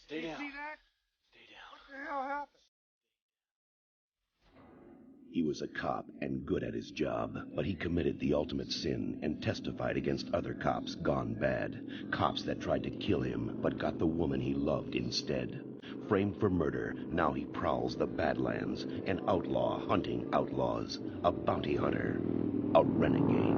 Stay down. See that? Stay down. What the hell happened? He was a cop and good at his job, but he committed the ultimate sin and testified against other cops gone bad. Cops that tried to kill him, but got the woman he loved instead. Framed for murder, now he prowls the Badlands, an outlaw hunting outlaws, a bounty hunter, a renegade.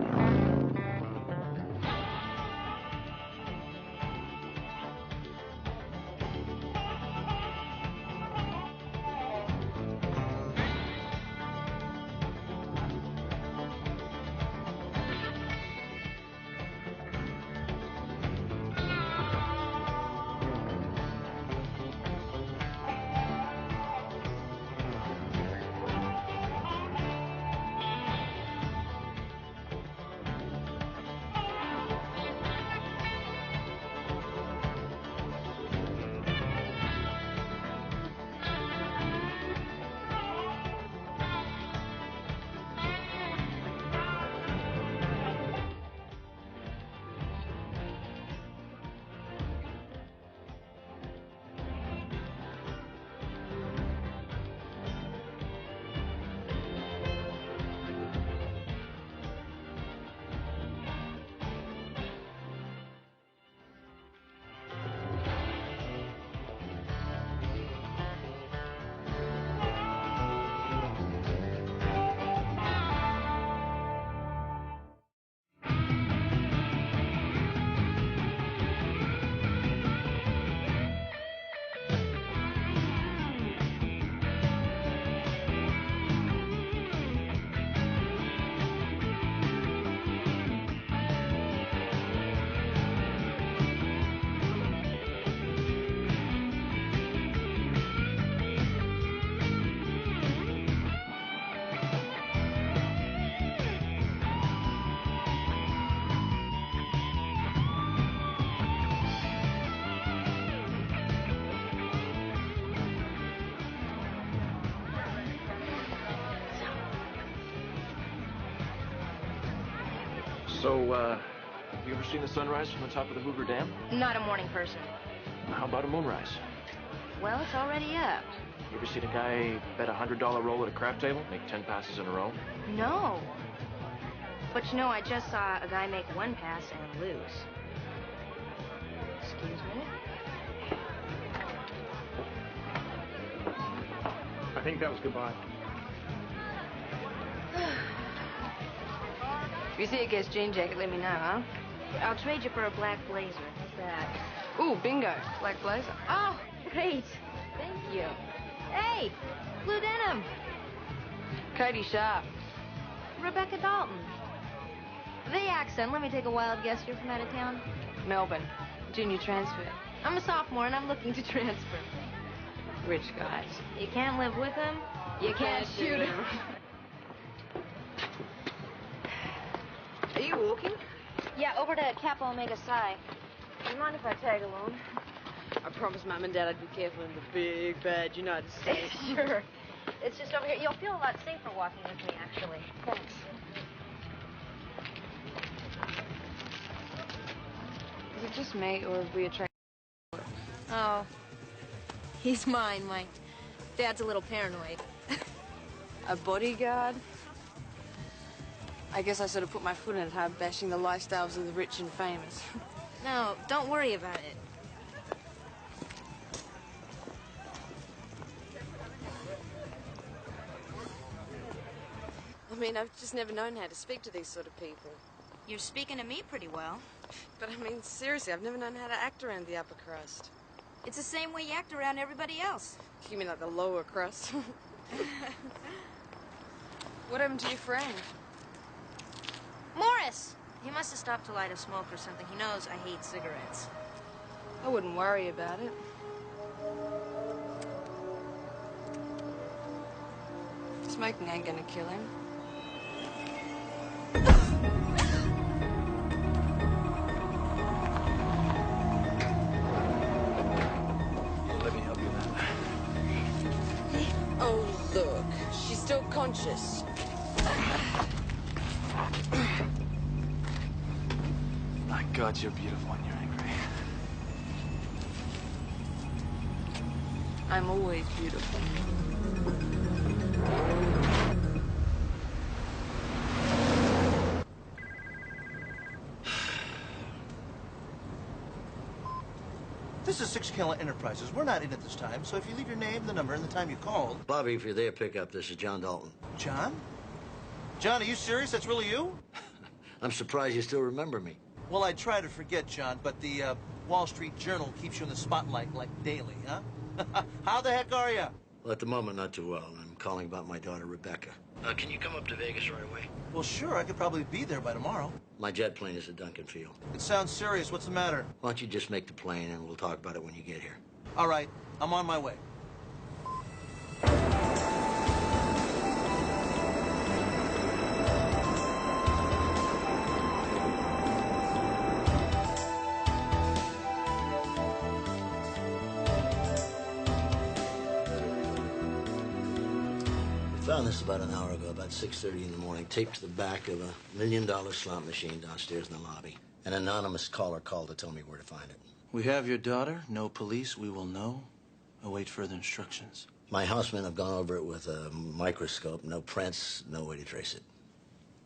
So, you ever seen the sunrise from the top of the Hoover Dam? Not a morning person. How about a moonrise? Well, it's already up. You ever seen a guy bet $100 roll at a crap table, make 10 passes in a row? No. But you know, I just saw a guy make one pass and lose. Excuse me? I think that was goodbye. If you see a guy's jean jacket, let me know, huh? I'll trade you for a black blazer. What's that? Ooh, bingo. Black blazer. Oh, great. Thank you. Hey, blue denim. Katie Sharp. Rebecca Dalton. The accent. Let me take a wild guess. You're from out of town? Melbourne. Junior transfer. I'm a sophomore, and I'm looking to transfer. Rich guys. You can't live with them. You can't shoot them. Are you walking? Yeah, over to Kappa Omega Psi. Do you mind if I tag along? I promised Mom and Dad I'd be careful in the big, bad United States. Sure. It's just over here. You'll feel a lot safer walking with me, actually. Thanks. Is it just me, or have we attracted? Oh. He's mine. My dad's a little paranoid. A bodyguard? I guess I sort of put my foot in it hard, bashing the lifestyles of the rich and famous. No, don't worry about it. I mean, I've just never known how to speak to these sort of people. You're speaking to me pretty well. But I mean, seriously, I've never known how to act around the upper crust. It's the same way you act around everybody else. You mean like the lower crust? What happened to your friend? Morris! He must have stopped to light a smoke or something. He knows I hate cigarettes. I wouldn't worry about it. Smoking ain't gonna kill him. Let me help you with that. Oh, look. She's still conscious. My God, you're beautiful when you're angry. I'm always beautiful. This is 6 Killer Enterprises. We're not in at this time, so if you leave your name, the number, and the time you called... Bobby, if you're there, pick up. This is John Dalton. John? John, are you serious? That's really you? I'm surprised you still remember me. Well, I try to forget, John, but the Wall Street Journal keeps you in the spotlight like daily, huh? How the heck are you? Well, at the moment, not too well. I'm calling about my daughter, Rebecca. Can you come up to Vegas right away? Well, sure. I could probably be there by tomorrow. My jet plane is at Duncan Field. It sounds serious. What's the matter? Why don't you just make the plane, and we'll talk about it when you get here. All right. I'm on my way. Found this about an hour ago, about 6:30 in the morning, taped to the back of a $1 million slot machine downstairs in the lobby. An anonymous caller called to tell me where to find it. We have your daughter. No police. We will know. Await further instructions. My housemen have gone over it with a microscope. No prints, no way to trace it.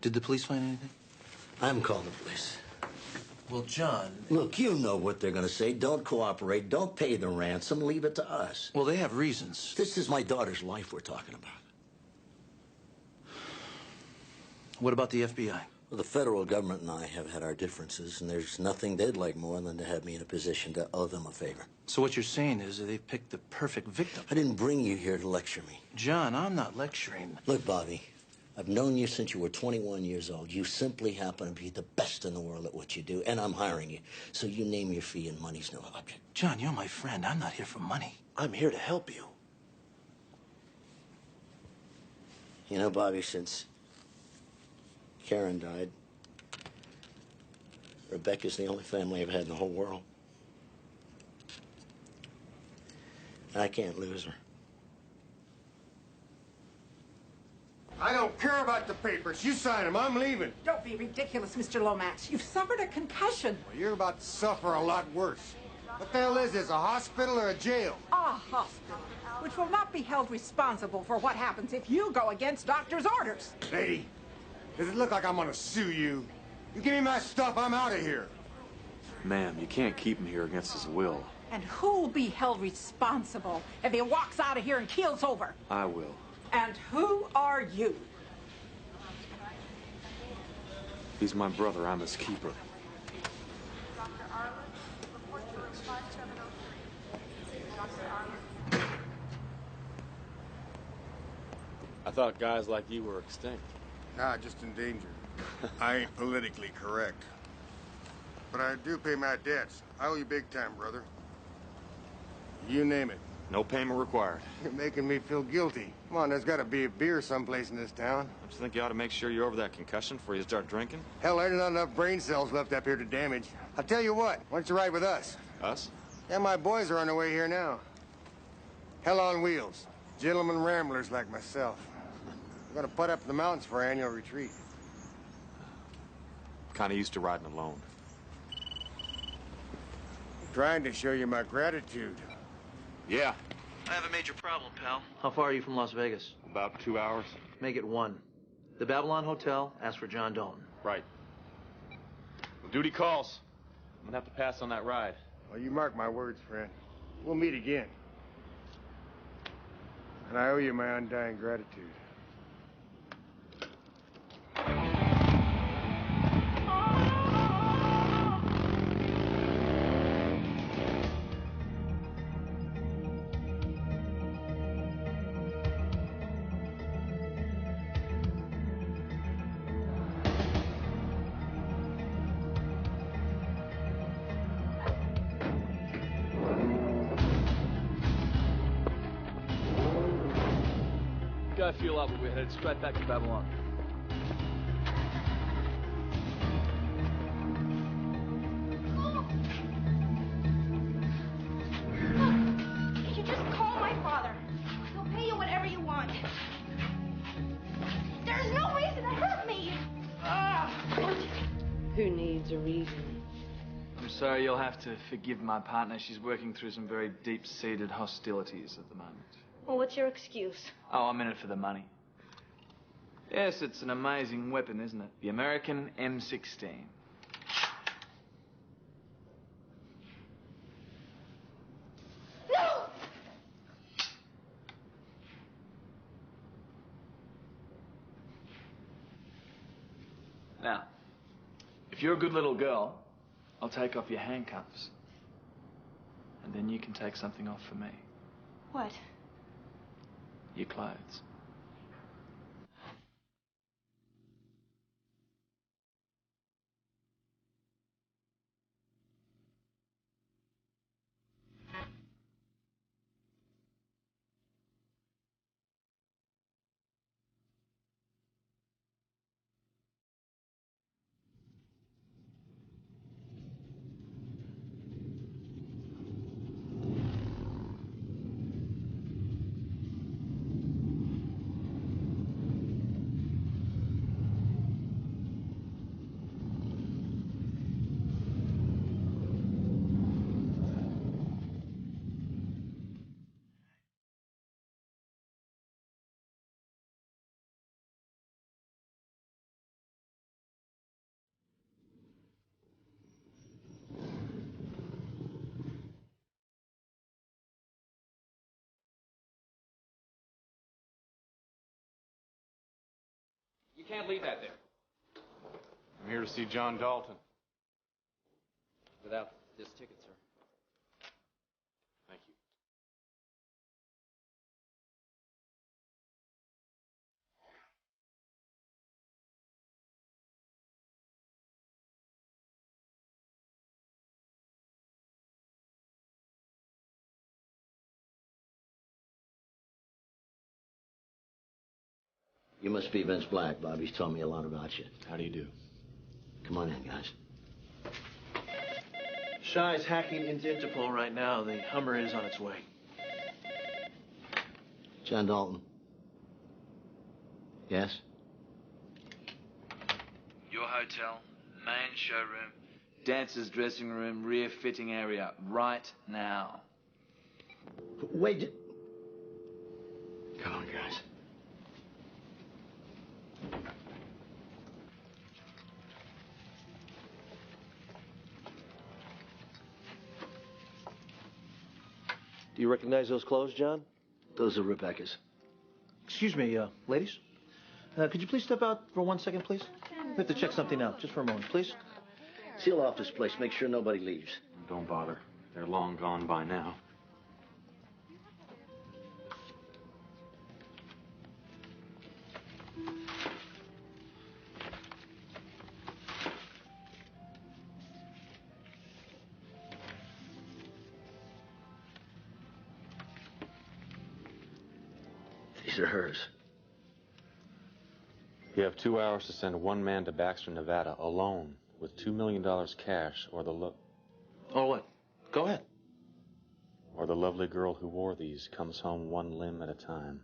Did the police find anything? I haven't called the police. Well, John... Look, you know what they're going to say. Don't cooperate. Don't pay the ransom. Leave it to us. Well, they have reasons. This is my daughter's life we're talking about. What about the FBI? Well, the federal government and I have had our differences, and there's nothing they'd like more than to have me in a position to owe them a favor. So what you're saying is that they've picked the perfect victim. I didn't bring you here to lecture me. John, I'm not lecturing. Look, Bobby, I've known you since you were 21 years old. You simply happen to be the best in the world at what you do, and I'm hiring you. So you name your fee, and money's no object. John, you're my friend. I'm not here for money. I'm here to help you. You know, Bobby, since Karen died, Rebecca's the only family I've had in the whole world. I can't lose her. I don't care about the papers. You sign them. I'm leaving. Don't be ridiculous, Mr. Lomax. You've suffered a concussion. Well, you're about to suffer a lot worse. What the hell is this, a hospital or a jail? A hospital, which will not be held responsible for what happens if you go against doctor's orders. Lady, does it look like I'm gonna sue you? You give me my stuff, I'm out of here. Ma'am, you can't keep him here against his will. And who'll be held responsible if he walks out of here and keels over? I will. And who are you? He's my brother. I'm his keeper. I thought guys like you were extinct. Nah, just in danger. I ain't politically correct. But I do pay my debts. I owe you big time, brother. You name it. No payment required. You're making me feel guilty. Come on, there's gotta be a beer someplace in this town. Don't you think you ought to make sure you're over that concussion before you start drinking? Hell, there's not enough brain cells left up here to damage. I'll tell you what, why don't you ride with us? Us? Yeah, my boys are on their way here now. Hell on wheels. Gentlemen ramblers like myself. We're gonna put up in the mountains for our annual retreat. Kind of used to riding alone. Trying to show you my gratitude. Yeah. I have a major problem, pal. How far are you from Las Vegas? About 2 hours. Make it 1. The Babylon Hotel, ask for John Dalton. Right. Well, duty calls. I'm gonna have to pass on that ride. Well, you mark my words, friend. We'll meet again. And I owe you my undying gratitude. Got a fuel out, but we're headed straight back to Babylon. You should just call my father. He'll pay you whatever you want. There's no reason to hurt me. Who needs a reason? I'm sorry, you'll have to forgive my partner. She's working through some very deep-seated hostilities at the moment. Well, what's your excuse? Oh, I'm in it for the money. Yes, it's an amazing weapon, isn't it? The American M16. No! Now, if you're a good little girl, I'll take off your handcuffs. And then you can take something off for me. What? Your clothes. You can't leave that there. I'm here to see John Dalton. Without this ticket, sir. Thank you. You must be Vince Black. Bobby's told me a lot about you. How do you do? Come on in, guys. Shy's hacking into Interpol right now. The Hummer is on its way. John Dalton. Yes? Your hotel, main showroom, dancer's dressing room, rear fitting area, right now. Wait. Come on, guys. Do you recognize those clothes, John? Those are Rebecca's. Excuse me, ladies. Could you please step out for 1 second, please? We have to check something out, just for a moment, please. Seal off this place. Make sure nobody leaves. Don't bother. They're long gone by now. These are hers. You have 2 hours to send one man to Baxter, Nevada, alone, with $2 million cash, or Or what? Go ahead. or the lovely girl who wore these comes home one limb at a time.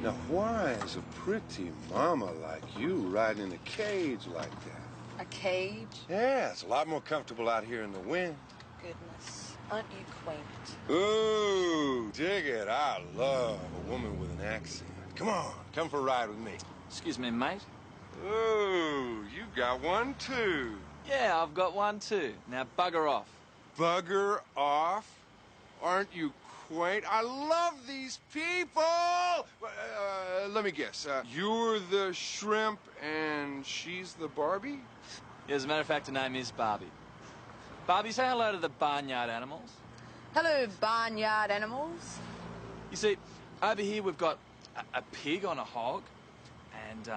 Now, why is a pretty mama like you riding in a cage like that? A cage? Yeah, it's a lot more comfortable out here in the wind. Goodness, aren't you quaint? Ooh, dig it. I love a woman with an accent. Come on, come for a ride with me. Excuse me, mate. Ooh, you got one too. Yeah, I've got one too. Now bugger off. Bugger off? Aren't you quaint? I love these people! Let me guess. You're the shrimp and she's the Barbie? Yeah, as a matter of fact, her name is Barbie. Barbie, say hello to the barnyard animals. Hello, barnyard animals. You see, over here we've got a pig on a hog, and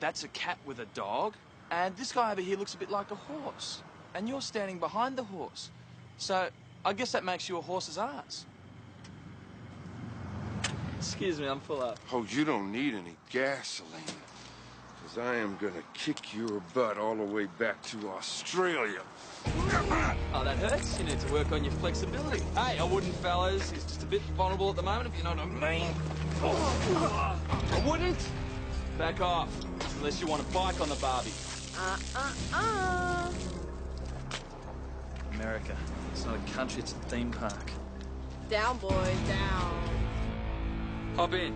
that's a cat with a dog, And this guy over here looks a bit like a horse. And you're standing behind the horse. So, I guess that makes you a horse's ass. Excuse me, I'm full up. Oh, you don't need any gasoline. Because I am gonna kick your butt all the way back to Australia. Oh, that hurts. You need to work on your flexibility. Hey, I wouldn't, fellas. He's just a bit vulnerable at the moment, if you know what I mean. I wouldn't. Back off. Unless you want a bike on the Barbie. America. It's not a country, it's a theme park. Down, boys, down. Hop in.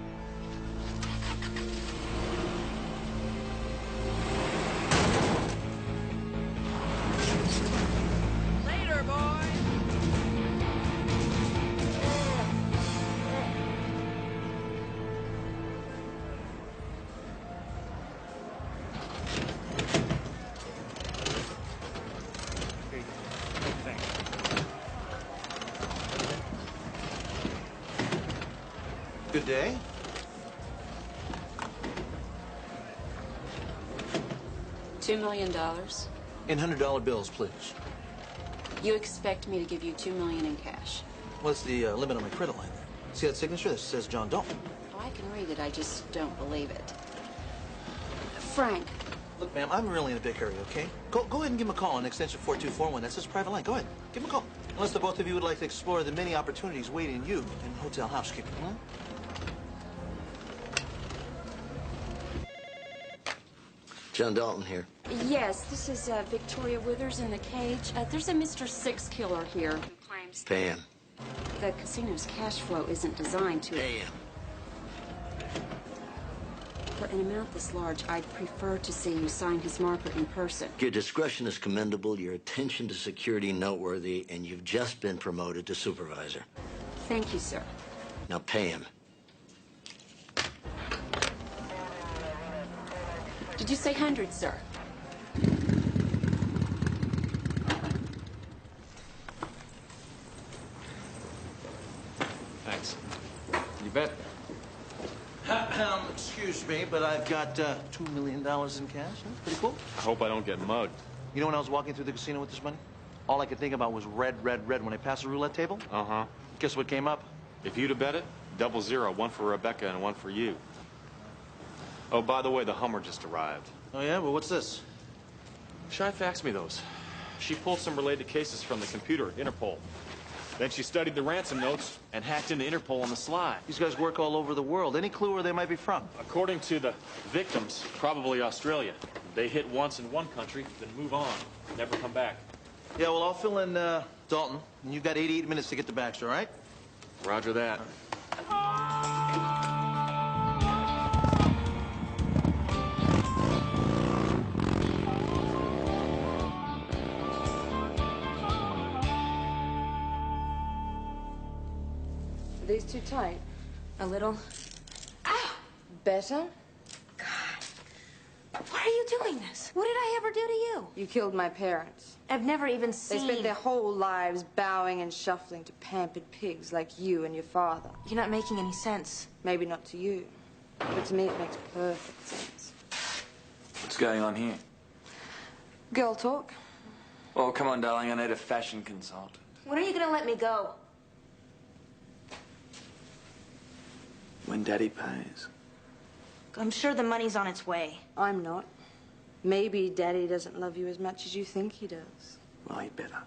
Later, boys. Good day. $2 million. In $100 bills, please. You expect me to give you $2 million in cash? What's the limit on my credit line there? See that signature that says John Dalton? Oh, I can read it. I just don't believe it. Frank. Look, ma'am, I'm really in a big hurry, okay? Go ahead and give him a call on extension 4241. That's his private line. Go ahead. Give him a call. Unless the both of you would like to explore the many opportunities waiting you in hotel housekeeping, huh? John Dalton here. Yes, this is Victoria Withers in the cage. There's a Mr. Six Killer here who claims Pay him. the casino's cash flow isn't designed to... Pay him. For an amount this large, I'd prefer to see you sign his marker in person. Your discretion is commendable, your attention to security noteworthy, and you've just been promoted to supervisor. Thank you, sir. Now pay him. Did you say 100, sir? Thanks. You bet. Excuse me, but I've got $2 million in cash. That's pretty cool. I hope I don't get mugged. You know when I was walking through the casino with this money? All I could think about was red, red, red when I passed the roulette table. Uh-huh. Guess what came up? If you'd have bet it, 0-0, one for Rebecca and one for you. Oh, by the way, the Hummer just arrived. Oh, yeah? Well, what's this? Shy faxed me those. She pulled some related cases from the computer, Interpol. Then she studied the ransom notes and hacked into Interpol on the sly. These guys work all over the world. Any clue where they might be from? According to the victims, probably Australia. They hit once in one country, then move on. Never come back. Yeah, well, I'll fill in Dalton. And you've got 88 minutes to get to Baxter, all right? Roger that. Are these too tight? A little. Better? Why are you doing this? What did I ever do to you? You killed my parents. I've never even They seen... spent their whole lives bowing and shuffling to pampered pigs like you and your father. You're not making any sense. Maybe not to you, but to me it makes perfect sense. What's going on here? Girl talk? Oh, come on, darling. I need a fashion consultant. When are you gonna let me go? When Daddy pays. I'm sure the money's on its way. I'm not. Maybe Daddy doesn't love you as much as you think he does. Well, he better.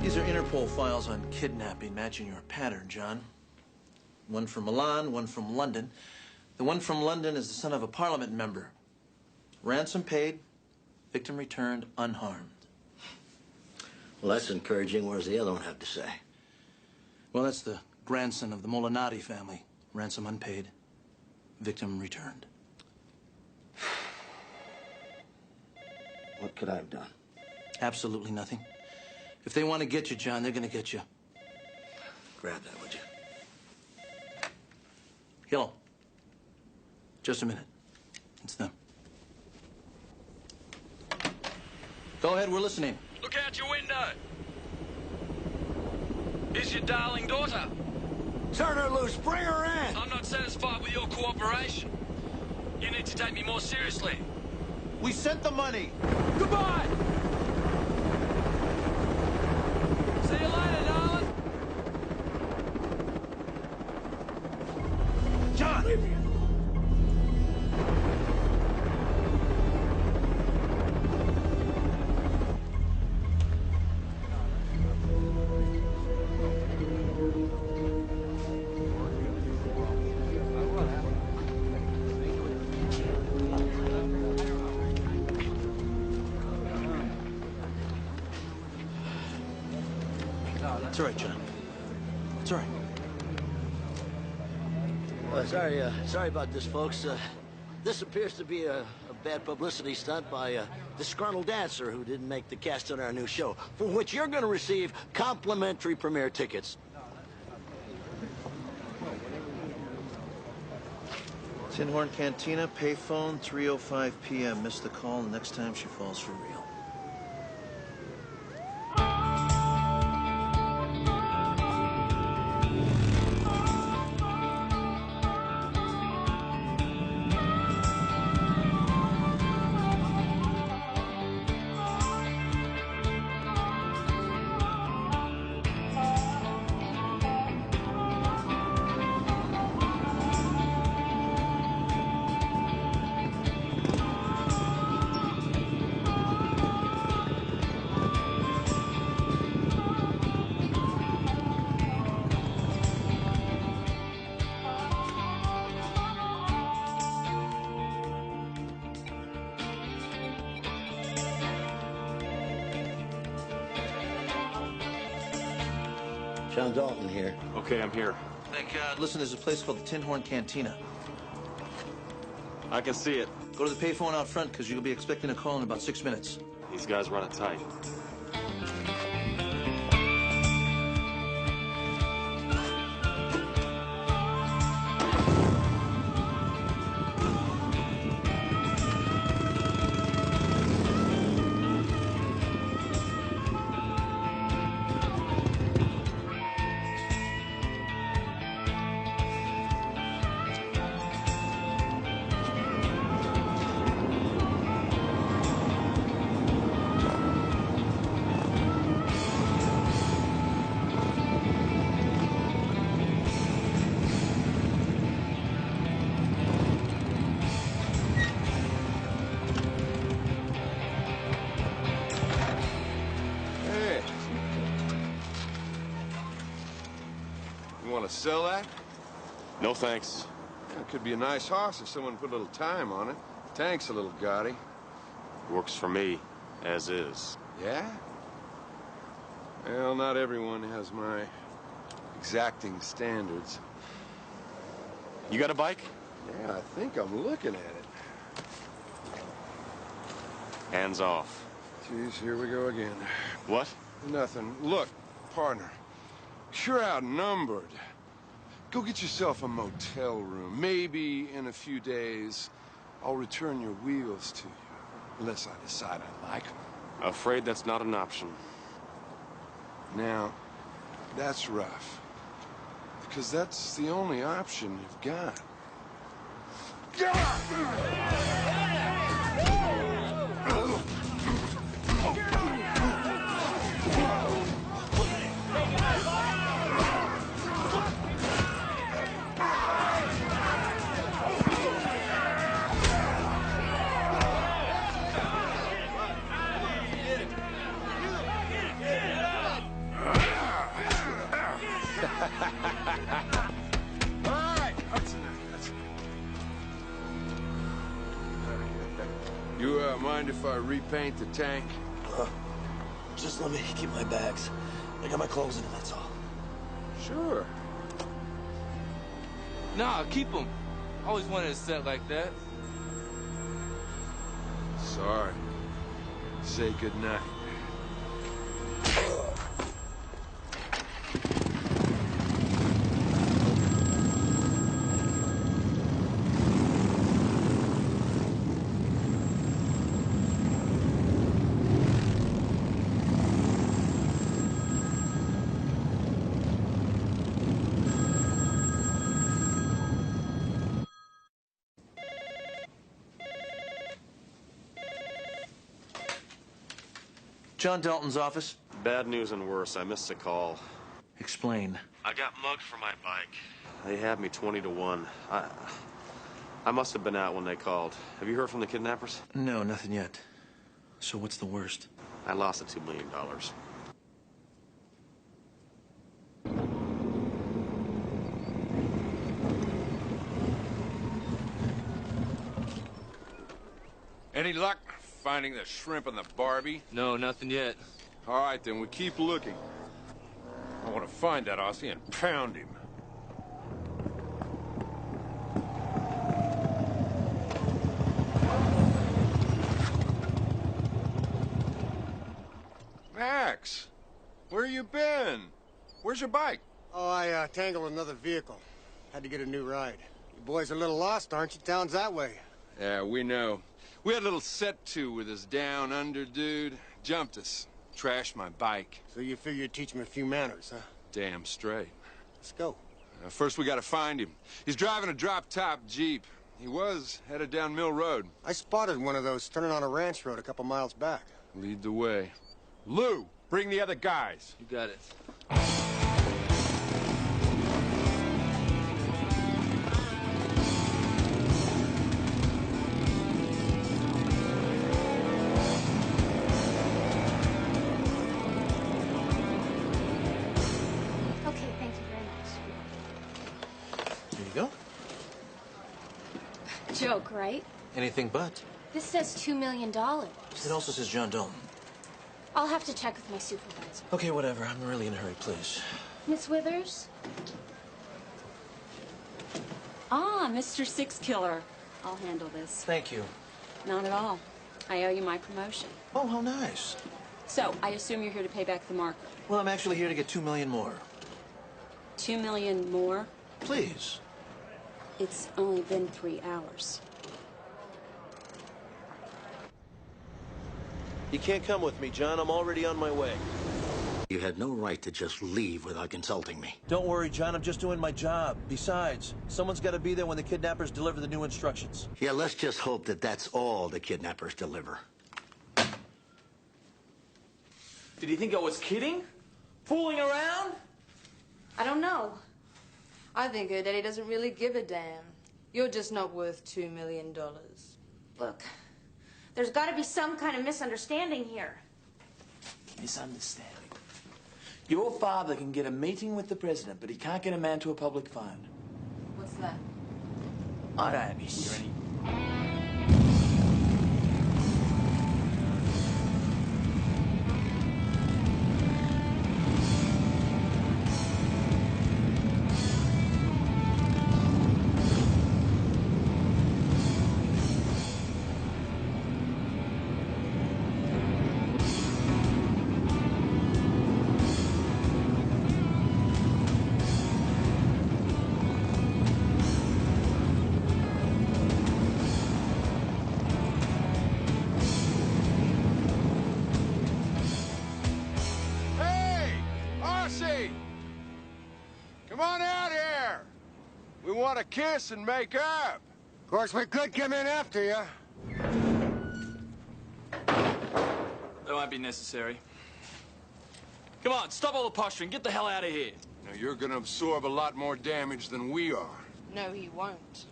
These are Interpol files on kidnapping, matching your pattern, John. One from Milan, one from London. The one from London is the son of a parliament member. Ransom paid, victim returned unharmed. Well, that's encouraging. What does the other one have to say? Well, that's the grandson of the Molinari family. Ransom unpaid, victim returned. What could I have done? Absolutely nothing. If they want to get you, John, they're going to get you. Grab that, would you? Hello. Just a minute. It's them. Go ahead, we're listening. Look out your window. Is your darling daughter? Turn her loose. Bring her in. I'm not satisfied with your cooperation. You need to take me more seriously. We sent the money. Goodbye! See you later, darling. John! It's all right, John. It's all right. Sorry about this, folks. This appears to be a bad publicity stunt by a disgruntled dancer who didn't make the cast on our new show, for which you're going to receive complimentary premiere tickets. Tin Horn Cantina, payphone, 3:05 p.m. Missed the call, and next time she falls for real. John Dalton here. Okay, I'm here. Nick, listen, there's a place called the Tin Horn Cantina. I can see it. Go to the payphone out front, because you'll be expecting a call in about 6 minutes. These guys run it tight. Sell that? No thanks. It could be a nice horse if someone put a little time on it. Tank's a little gaudy. Works for me, as is. Yeah? Well, not everyone has my exacting standards. You got a bike? Yeah, I think I'm looking at it. Hands off. Jeez, here we go again. What? Nothing. Look, partner, you're outnumbered. Go get yourself a motel room. Maybe in a few days, I'll return your wheels to you. Unless I decide I like them. Afraid that's not an option. Now, that's rough. Because that's the only option you've got. You mind if I repaint the tank? Just let me keep my bags. I got my clothes in it, that's all. Sure. Nah, keep them. Always wanted a set like that. Sorry. Say goodnight. John Dalton's office. Bad news and worse. I missed a call. Explain. I got mugged for my bike. They had me 20 to 1. I must have been out when they called. Have you heard from the kidnappers? No, nothing yet. So what's the worst? I lost the $2 million. Any luck finding the shrimp and the Barbie? No, nothing yet. All right, then we keep looking. I want to find that Aussie and pound him. Max, where you been? Where's your bike? Oh, I tangled another vehicle. Had to get a new ride. You boys are a little lost, aren't you? Town's that way. Yeah, we know. We had a little set-to with this down-under dude. Jumped us. Trashed my bike. So you figure you'd teach him a few manners, huh? Damn straight. Let's go. First, we gotta find him. He's driving a drop-top Jeep. He was headed down Mill Road. I spotted one of those turning on a ranch road a couple miles back. Lead the way. Lou, bring the other guys. You got it. Okay, thank you very much. Here you go. Joke, right? Anything but. This says $2 million. It also says John Dalton. I'll have to check with my supervisor. Okay, whatever. I'm really in a hurry, please. Miss Withers? Ah, Mr. Six Killer. I'll handle this. Thank you. Not at all. I owe you my promotion. Oh, how nice. So, I assume you're here to pay back the marker. Well, I'm actually here to get $2 million more. $2 million more? Please. It's only been 3 hours. You can't come with me, John. I'm already on my way. You had no right to just leave without consulting me. Don't worry, John. I'm just doing my job. Besides, someone's got to be there when the kidnappers deliver the new instructions. Yeah, let's just hope that that's all the kidnappers deliver. Did he think I was kidding? Fooling around? I don't know. I think her daddy doesn't really give a damn. You're just not worth $2 million. Look, there's got to be some kind of misunderstanding here. Misunderstanding. Your father can get a meeting with the president, but he can't get a man to a public phone. What's that? I don't hear any... Come on out here. We want to kiss and make up. Of course, we could come in after you. That won't be necessary. Come on, stop all the posturing. Get the hell out of here. Now, you're going to absorb a lot more damage than we are. No, he won't.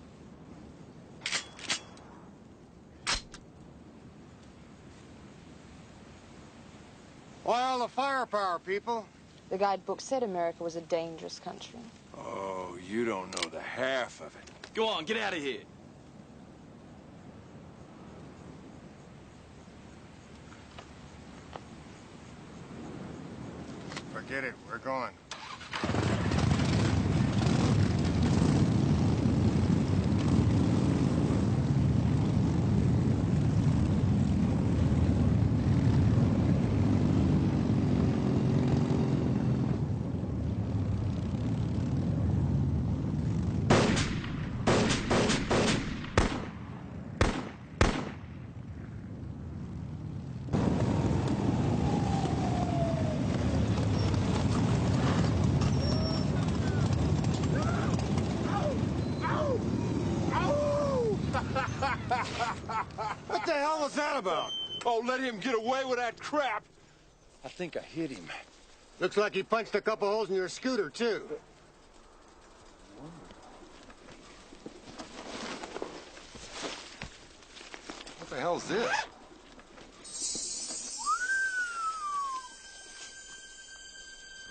Why all the firepower, people? The guidebook said America was a dangerous country. Oh, you don't know the half of it. Go on, get out of here. Forget it. We're going. What the hell was that about? Oh, let him get away with that crap. I think I hit him. Looks like he punched a couple holes in your scooter, too. What the hell's this?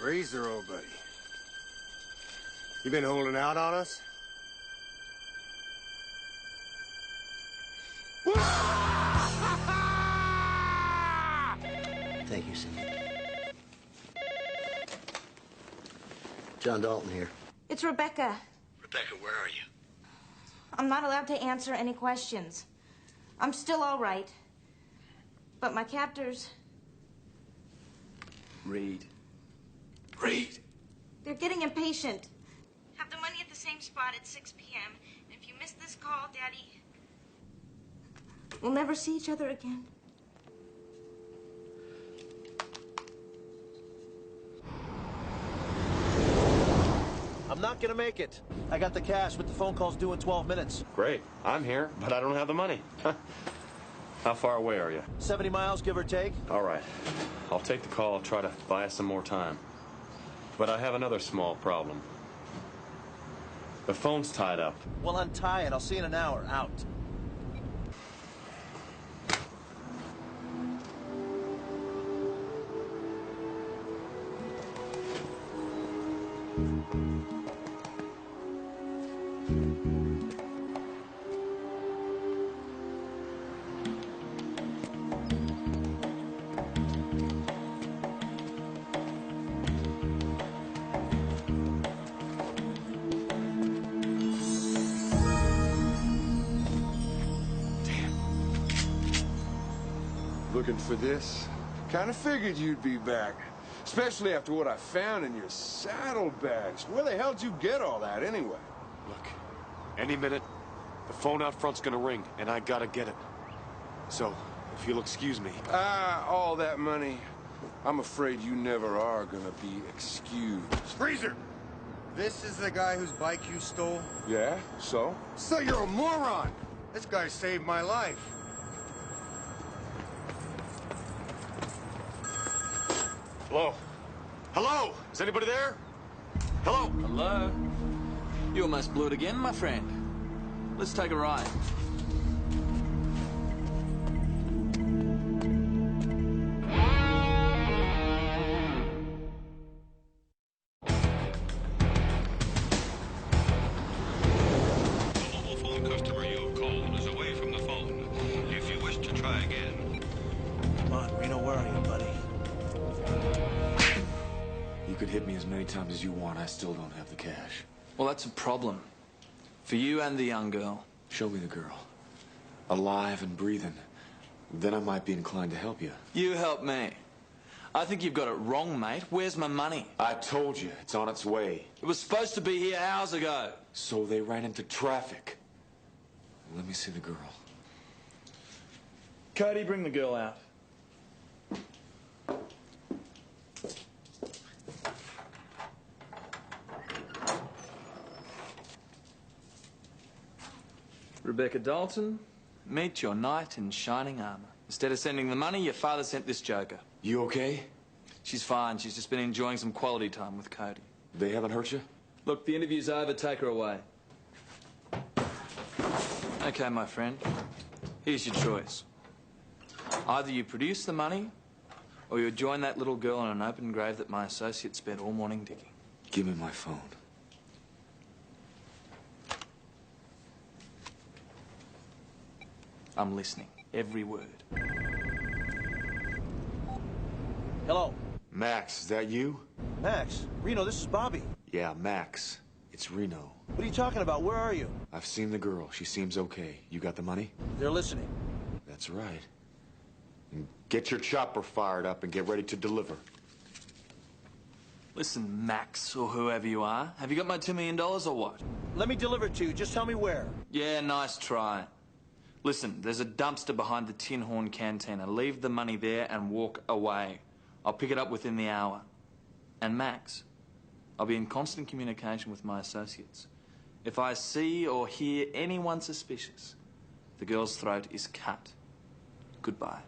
Razor, old buddy. You been holding out on us? Thank you, Cindy. John Dalton here. It's Rebecca. Rebecca, where are you? I'm not allowed to answer any questions. I'm still all right. But my captors, Reed. they're getting impatient. Have the money at the same spot at 6 p.m. And if you miss this call, Daddy, we'll never see each other again. I'm not gonna make it. I got the cash, but the phone call's due in 12 minutes. Great. I'm here, but I don't have the money. How far away are you? 70 miles, give or take. All right. I'll take the call. I'll try to buy us some more time. But I have another small problem. The phone's tied up. Well, untie it. I'll see you in an hour. Out. Looking for this? Kind of figured you'd be back. Especially after what I found in your saddlebags. Where the hell did you get all that, anyway? Look, any minute, the phone out front's gonna ring, and I gotta get it. So, if you'll excuse me. All that money. I'm afraid you never are gonna be excused. Freezer! This is the guy whose bike you stole? Yeah, so? So you're a moron! This guy saved my life. Hello? Hello? Is anybody there? Hello? Hello? You almost blew it again, my friend. Let's take a ride. Customer you have called is away from the phone. If you wish to try again. Come on, Reno, where are you, buddy? You could hit me as many times as you want. I still don't have the cash. Well, that's a problem. For you and the young girl. Show me the girl. Alive and breathing. Then I might be inclined to help you. You help me. I think you've got it wrong, mate. Where's my money? I told you, it's on its way. It was supposed to be here hours ago. So they ran into traffic. Let me see the girl. Cody, bring the girl out. Rebecca Dalton, meet your knight in shining armor. Instead of sending the money, your father sent this joker. You okay? She's fine. She's just been enjoying some quality time with Cody. They haven't hurt you? Look, the interview's over. Take her away. Okay, my friend. Here's your choice. Either you produce the money, or you join that little girl in an open grave that my associate spent all morning digging. Give me my phone. I'm listening. Every word. Hello? Max, is that you? Max? Reno, this is Bobby. Yeah, Max. It's Reno. What are you talking about? Where are you? I've seen the girl. She seems okay. You got the money? They're listening. That's right. And get your chopper fired up and get ready to deliver. Listen, Max, or whoever you are, have you got my $2 million or what? Let me deliver it to you. Just tell me where. Yeah, nice try. Listen, there's a dumpster behind the Tin Horn Cantina. Leave the money there and walk away. I'll pick it up within the hour. And Max, I'll be in constant communication with my associates. If I see or hear anyone suspicious, the girl's throat is cut. Goodbye.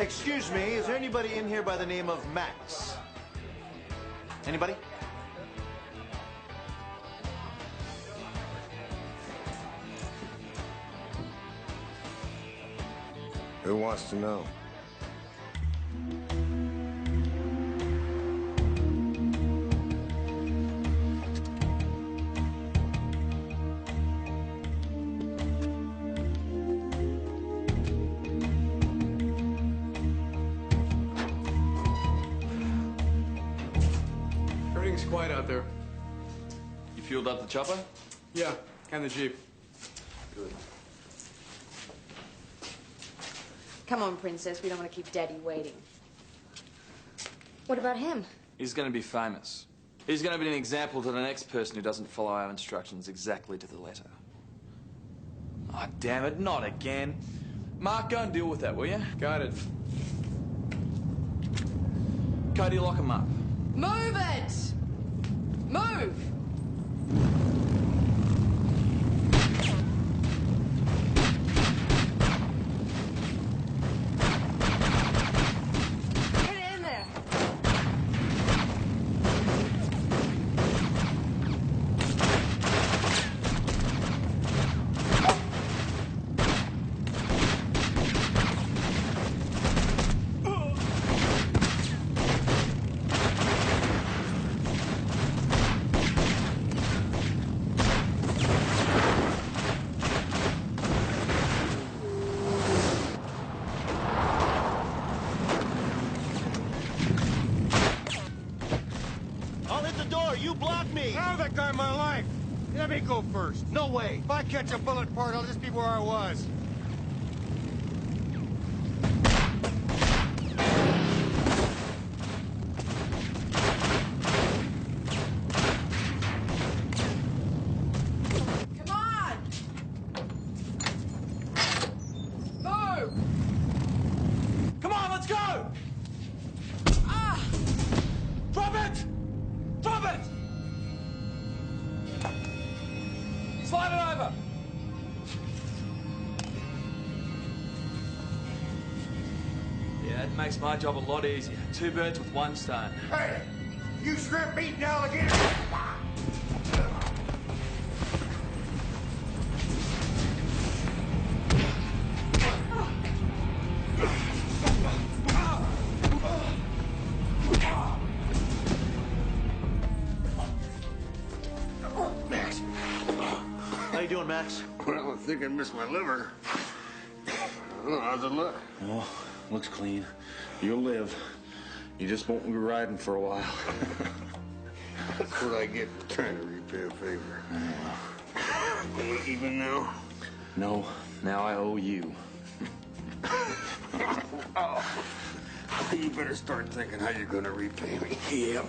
Excuse me, is there anybody in here by the name of Max? Anybody? Who wants to know? Everything's quiet out there. You fueled up the chopper? Yeah, and the Jeep. Good. Come on, Princess. We don't want to keep Daddy waiting. What about him? He's going to be famous. He's going to be an example to the next person who doesn't follow our instructions exactly to the letter. Oh, damn it, not again. Mark, go and deal with that, will you? Got it. Cody, lock him up. Move it! Move! Get in there. I'll hit the door. You block me. I'm that guy in my life. Let me go first. No way. If I catch a bullet part, I'll just be where I was. Come on! Move! Come on, let's go! Ah! Drop it! Drop it! Slide it over! Yeah, it makes my job a lot easier. 2 birds with 1 stone. Hey! You shrimp-eating alligator! Max. How you doing, Max? Well, I think I missed my liver. Oh, how's it look? Oh, looks clean. You'll live. You just won't be riding for a while. That's what I get for trying to repay a favor. Even now? No, now I owe you. Oh, you better start thinking how you're gonna repay me. Yep.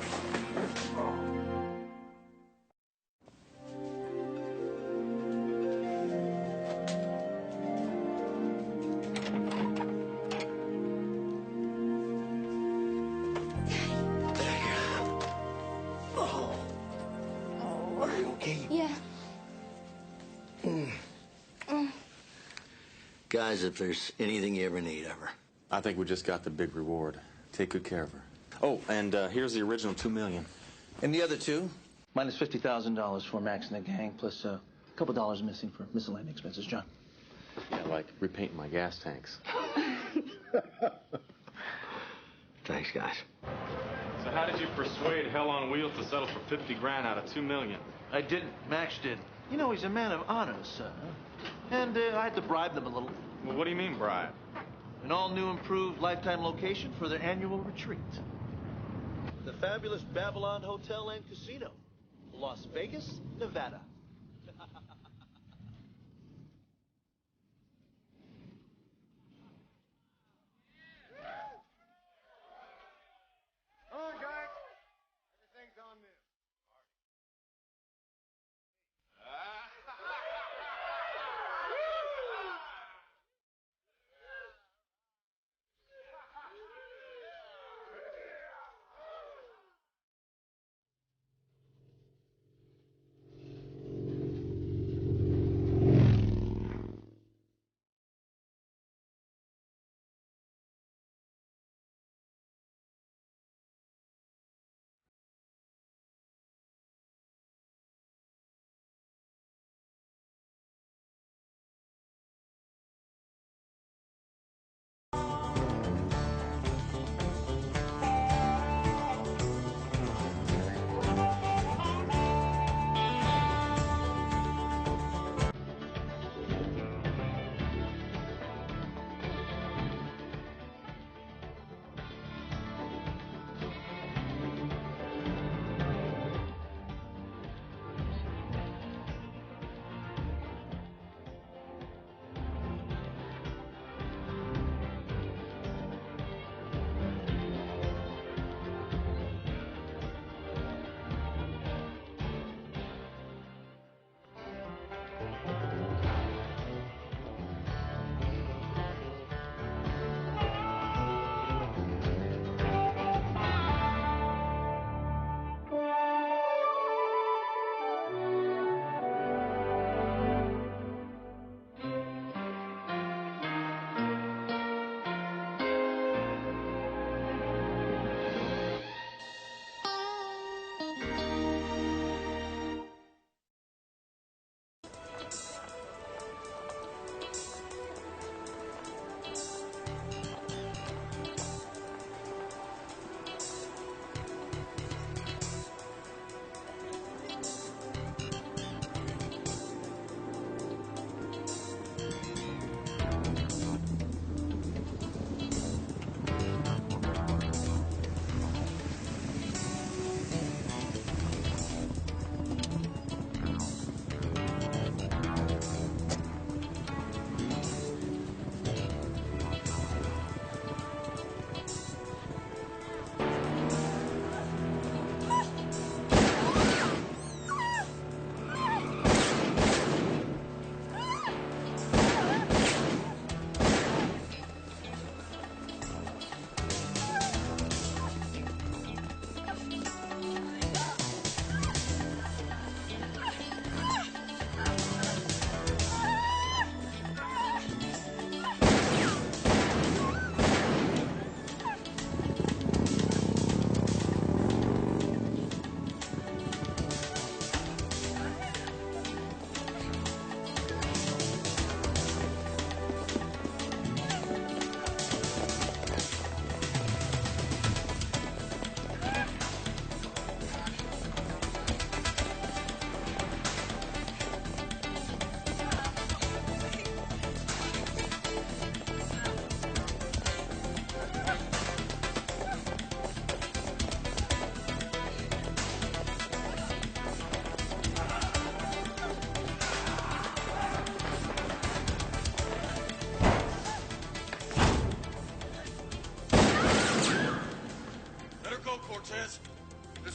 Are you okay? Yeah. Guys, if there's anything you ever need, ever. I think we just got the big reward. Take good care of her. Oh, and here's the original $2 million. And the other two, minus $50,000 for Max and the gang, plus a couple dollars missing for miscellaneous expenses. John. Yeah, like repainting my gas tanks. Thanks, guys. So how did you persuade Hell on Wheels to settle for 50 grand out of $2 million? I didn't. Max did. You know, he's a man of honor, son. And I had to bribe them a little. Well, what do you mean, bribe? An all-new improved lifetime location for their annual retreat. The fabulous Babylon Hotel and Casino, Las Vegas, Nevada. Come on, guys. Everything's on this.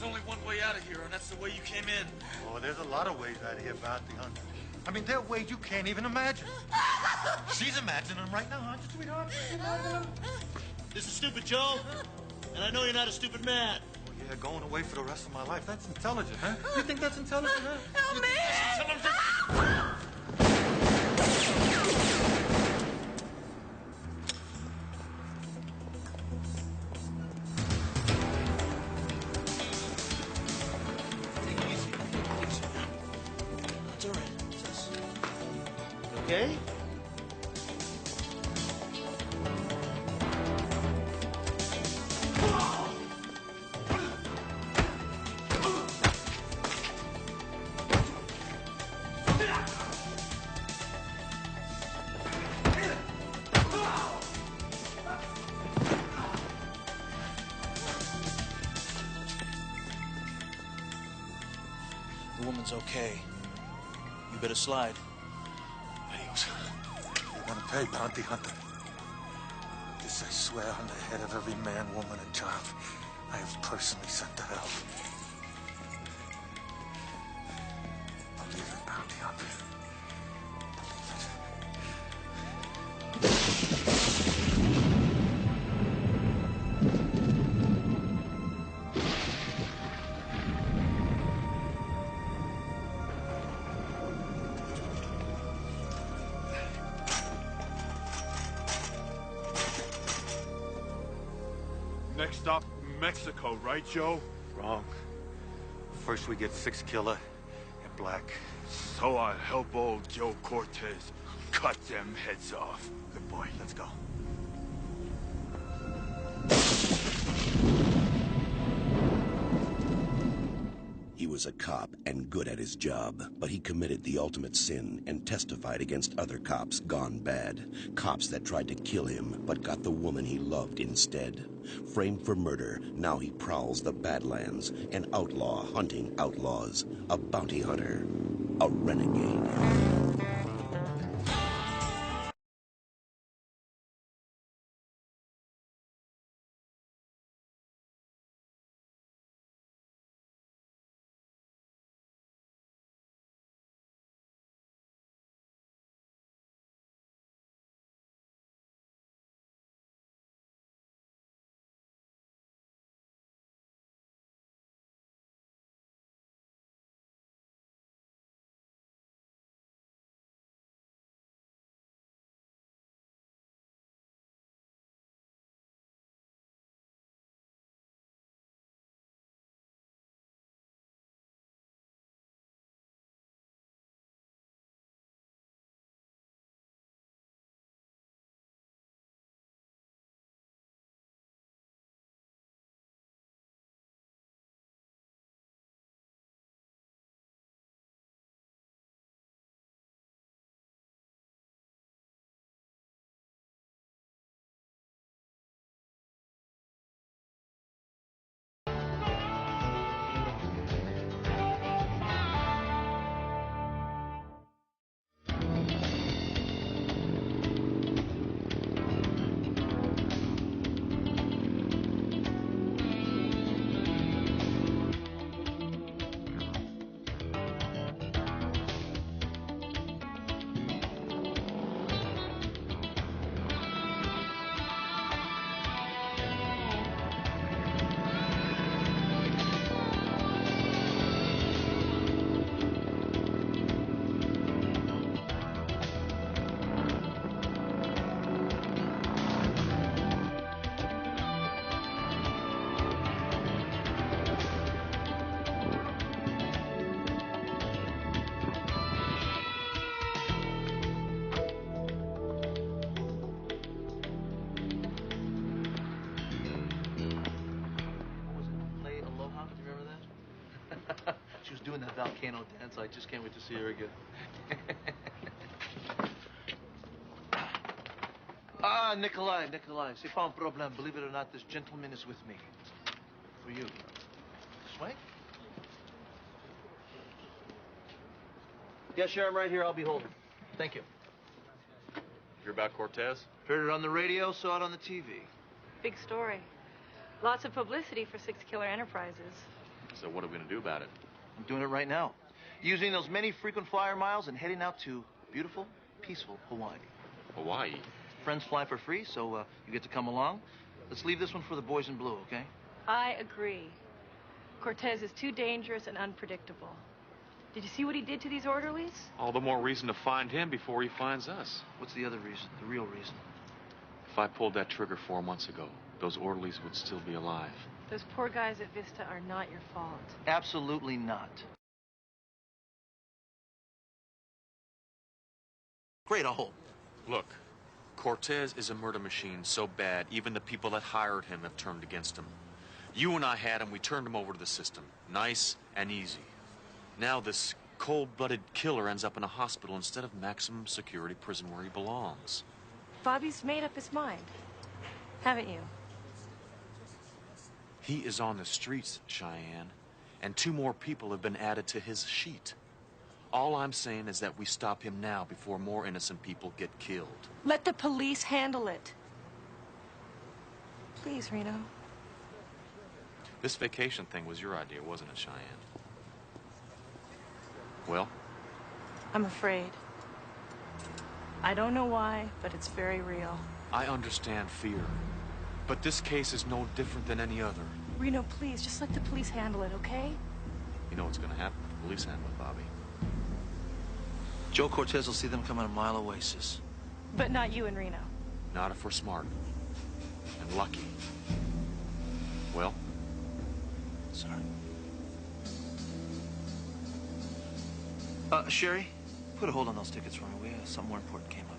There's only one way out of here, and that's the way you came in. Oh, there's a lot of ways out of here, bounty hunter. I mean, there are ways you can't even imagine. She's imagining them right now, aren't you, sweetheart? This is stupid, Joe. And I know you're not a stupid man. Oh, yeah, going away for the rest of my life. That's intelligent, huh? You think that's intelligent, huh? Help me! It's all right. Okay? The woman's okay. You better slide. Adios. You're gonna pay, bounty hunter. This I swear on the head of every man, woman, and child I have personally sent to hell. Believe it, bounty hunter. Next stop, Mexico, right, Joe? Wrong. First we get Six Killer and Black. So I help old Joe Cortez cut them heads off. Good boy, let's go. He was a cop and good at his job, but he committed the ultimate sin and testified against other cops gone bad. Cops that tried to kill him, but got the woman he loved instead. Framed for murder, now he prowls the Badlands, an outlaw hunting outlaws, a bounty hunter, a renegade. She was doing that volcano dance. I just can't wait to see her again. Nikolai, c'est pas un problème. Believe it or not, this gentleman is with me. For you. Swank? Yeah, sure, I'm right here. I'll be holding. Thank you. You're about Cortez? Heard it on the radio, saw it on the TV. Big story. Lots of publicity for Six Killer Enterprises. So what are we going to do about it? I'm doing it right now. Using those many frequent flyer miles and heading out to beautiful, peaceful Hawaii. Hawaii? Friends fly for free, so you get to come along. Let's leave this one for the boys in blue, okay? I agree. Cortez is too dangerous and unpredictable. Did you see what he did to these orderlies? All the more reason to find him before he finds us. What's the other reason, the real reason? If I pulled that trigger 4 months ago, those orderlies would still be alive. Those poor guys at Vista are not your fault. Absolutely not. Great, I'll hold. Look, Cortez is a murder machine so bad, even the people that hired him have turned against him. You and I had him, we turned him over to the system. Nice and easy. Now this cold-blooded killer ends up in a hospital instead of maximum security prison where he belongs. Bobby's made up his mind, haven't you? He is on the streets, Cheyenne, and 2 more people have been added to his sheet. All I'm saying is that we stop him now before more innocent people get killed. Let the police handle it. Please, Reno. This vacation thing was your idea, wasn't it, Cheyenne? Well? I'm afraid. I don't know why, but it's very real. I understand fear, but this case is no different than any other. Reno, please, just let the police handle it, okay? You know what's gonna happen? The police handle it, Bobby. Joe Cortez will see them coming a mile away, sis. But not you and Reno. Not if we're smart. And lucky. Well? Sorry. Sherry, put a hold on those tickets for me. Something more important came up.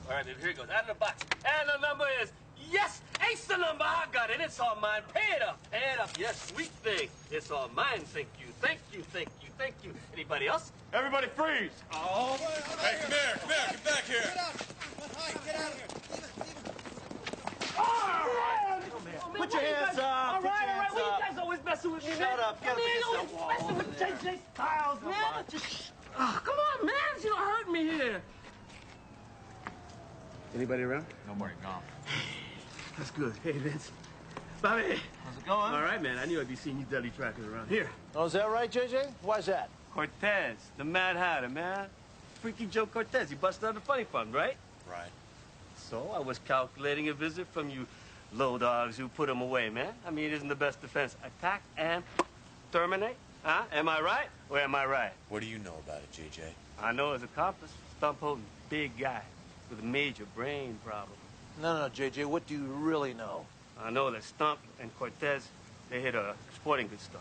All right, baby, here it goes. Out of the box. And the number is, yes, ace the number. I got it. It's all mine. Pay it up. Pay it up. Yes, sweet thing. It's all mine. Thank you. Thank you. Thank you. Thank you. Anybody else? Everybody freeze! Oh. Hey, come here, get back here. Get out. Get out of here. Put your hands up. All right, all right. Put your hands Well, you up. guys always messing with me, man. Shut up. Get up against always that wall messing over with there. JJ Styles, man. Just, come on, man. You don't hurt me here. Anybody around? Nobody, gone. That's good. Hey, Vince. Bobby. How's it going? All right, man. I knew I'd be seeing you deadly trackers around here. Oh, is that right, JJ? Why's that? Cortez, the Mad Hatter, man. Freaky Joe Cortez. He busted out the funny fund, right? Right. So I was calculating a visit from you low dogs who put him away, man. I mean, isn't the best defense attack and terminate? Huh? Am I right or am I right? What do you know about it, JJ? I know his accomplice, Stump Holden, big guy with a major brain problem. No, JJ, what do you really know? I know that Stump and Cortez, they hit a sporting goods store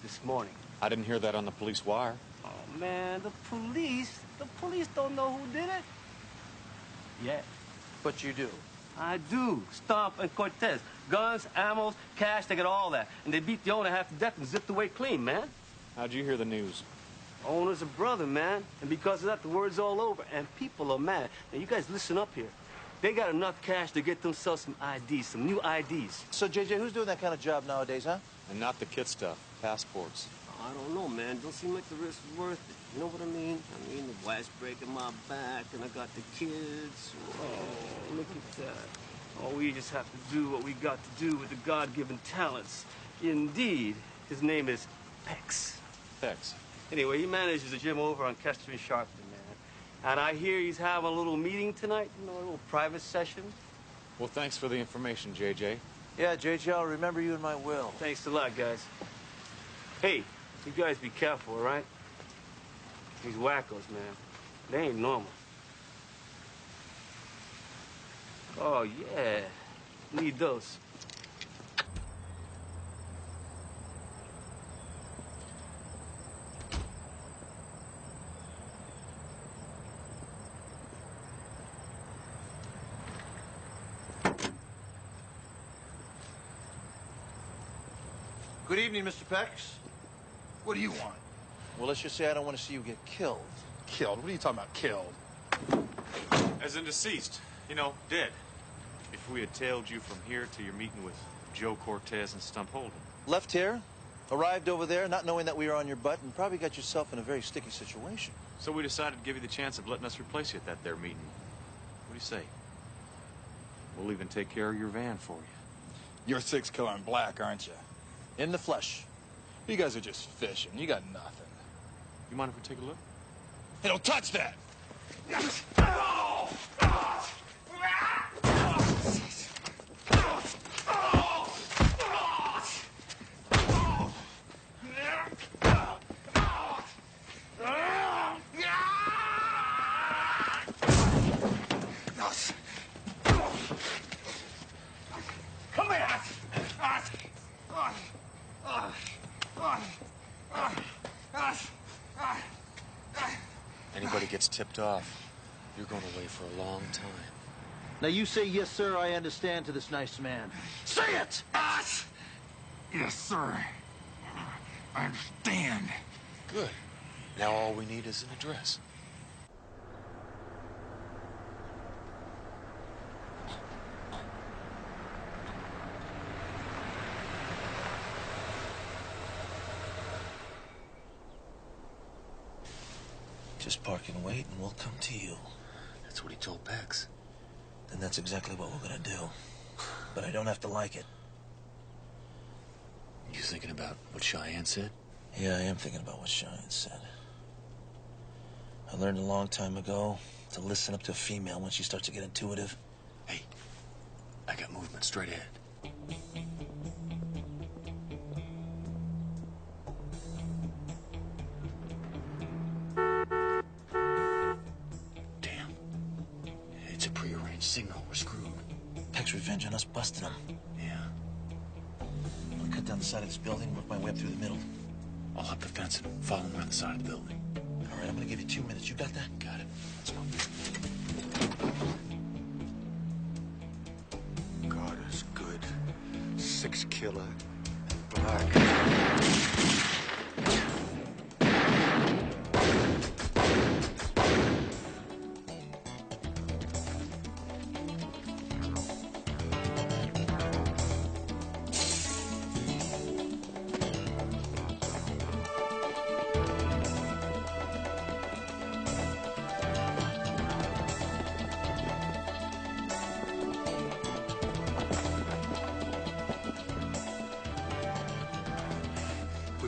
this morning. I didn't hear that on the police wire. Oh, man, the police don't know who did it. Yet. But you do. I do. Stump and Cortez. Guns, ammo, cash, they got all that. And they beat the owner half to death and zipped away clean, man. How'd you hear the news? Owner's a brother, man. And because of that, the word's all over. And people are mad. Now, you guys listen up here. They got enough cash to get themselves some IDs, some new IDs. So, JJ, who's doing that kind of job nowadays, huh? And not the kid stuff. Passports. I don't know, man. Don't seem like the risk is worth it. You know what I mean? I mean, the wife's breaking my back, and I got the kids. Oh, look at that. Oh, we just have to do what we got to do with the God-given talents. Indeed. His name is Pex. Pex. Anyway, he manages a gym over on Kester and Sharpton, man. And I hear he's having a little meeting tonight, you know, a little private session. Well, thanks for the information, JJ. Yeah, JJ, I'll remember you in my will. Thanks a lot, guys. Hey, you guys be careful, all right? These wackos, man, they ain't normal. Oh, yeah. Need those. Good evening, Mr. Pex. What do you want? Well, let's just say I don't want to see you get killed. Killed? What are you talking about, killed? As in deceased. You know, dead. If we had tailed you from here to your meeting with Joe Cortez and Stump Holden. Left here, arrived over there, not knowing that we were on your butt, and probably got yourself in a very sticky situation. So we decided to give you the chance of letting us replace you at that there meeting. What do you say? We'll even take care of your van for you. You're 6 color in black, aren't you? In the flesh. You guys are just fishing. You got nothing. You mind if we take a look? Hey, don't touch that! Come here! Anybody gets tipped off, you're going away for a long time. Now you say, yes, sir, I understand to this nice man. Say it! Yes, sir. I understand. Good. Now all we need is an address. Just park and wait, and we'll come to you. That's what he told Bex. Then that's exactly what we're gonna do. But I don't have to like it. You thinking about what Cheyenne said? Yeah, I am thinking about what Cheyenne said. I learned a long time ago to listen up to a female when she starts to get intuitive. Hey, I got movement straight ahead. Damn. It's a prearranged signal. We're screwed. Peck's revenge on us busting him. Yeah. I'm gonna cut down the side of this building and work my way up through the middle. I'll hop the fence and follow him around the side of the building. All right, I'm gonna give you 2 minutes. You got that? Got it. Let's go. God is good. 6 killer and black.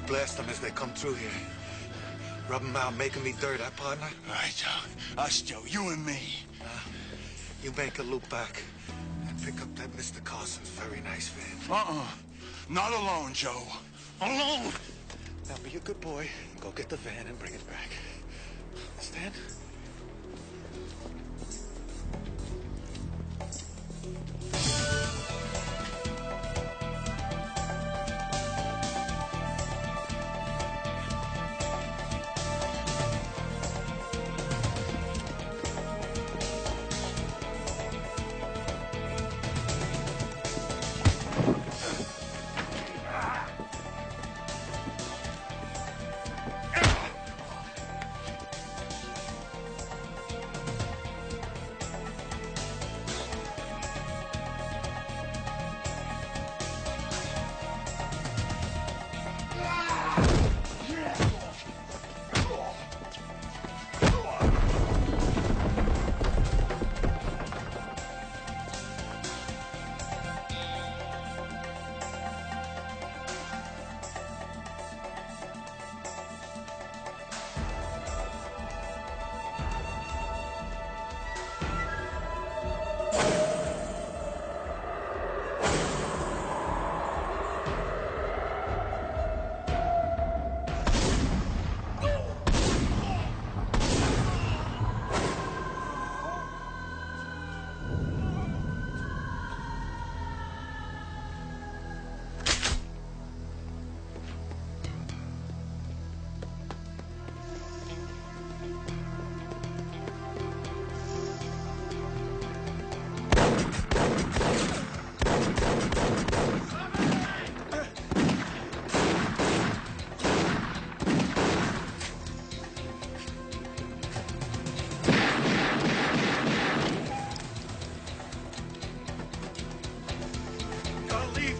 Blast them as they come through here. Rub them out, making me dirt, partner? All right, Joe. Us, Joe. You and me. You make a loop back and pick up that Mr. Carson's very nice van. Not alone, Joe. Alone! Now be a good boy and go get the van and bring it back. Understand?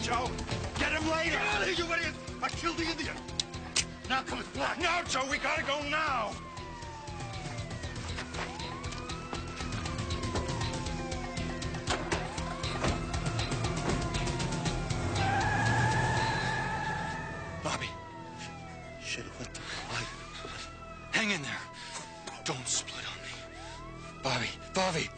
Joe! Get him later! Get out of here, you idiot! I killed the Indian! Now come with black! No, Joe, we gotta go now! Don't split on me. Bobby, Bobby!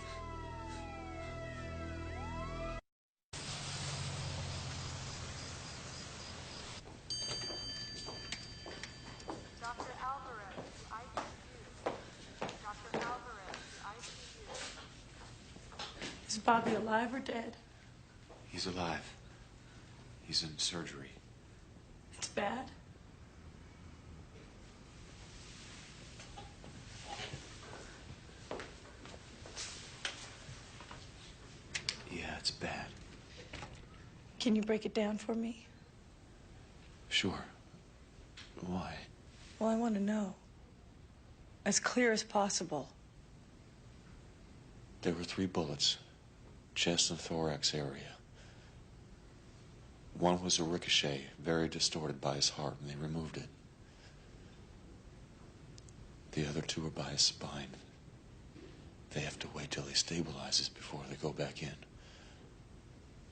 Is Bobby alive or dead? He's alive. He's in surgery. It's bad. Yeah, it's bad. Can you break it down for me? Sure. Why? Well, I want to know. As clear as possible. There were 3 bullets. Chest and thorax area. One was a ricochet, very distorted by his heart, and they removed it. The other 2 are by his spine. They have to wait till he stabilizes before they go back in.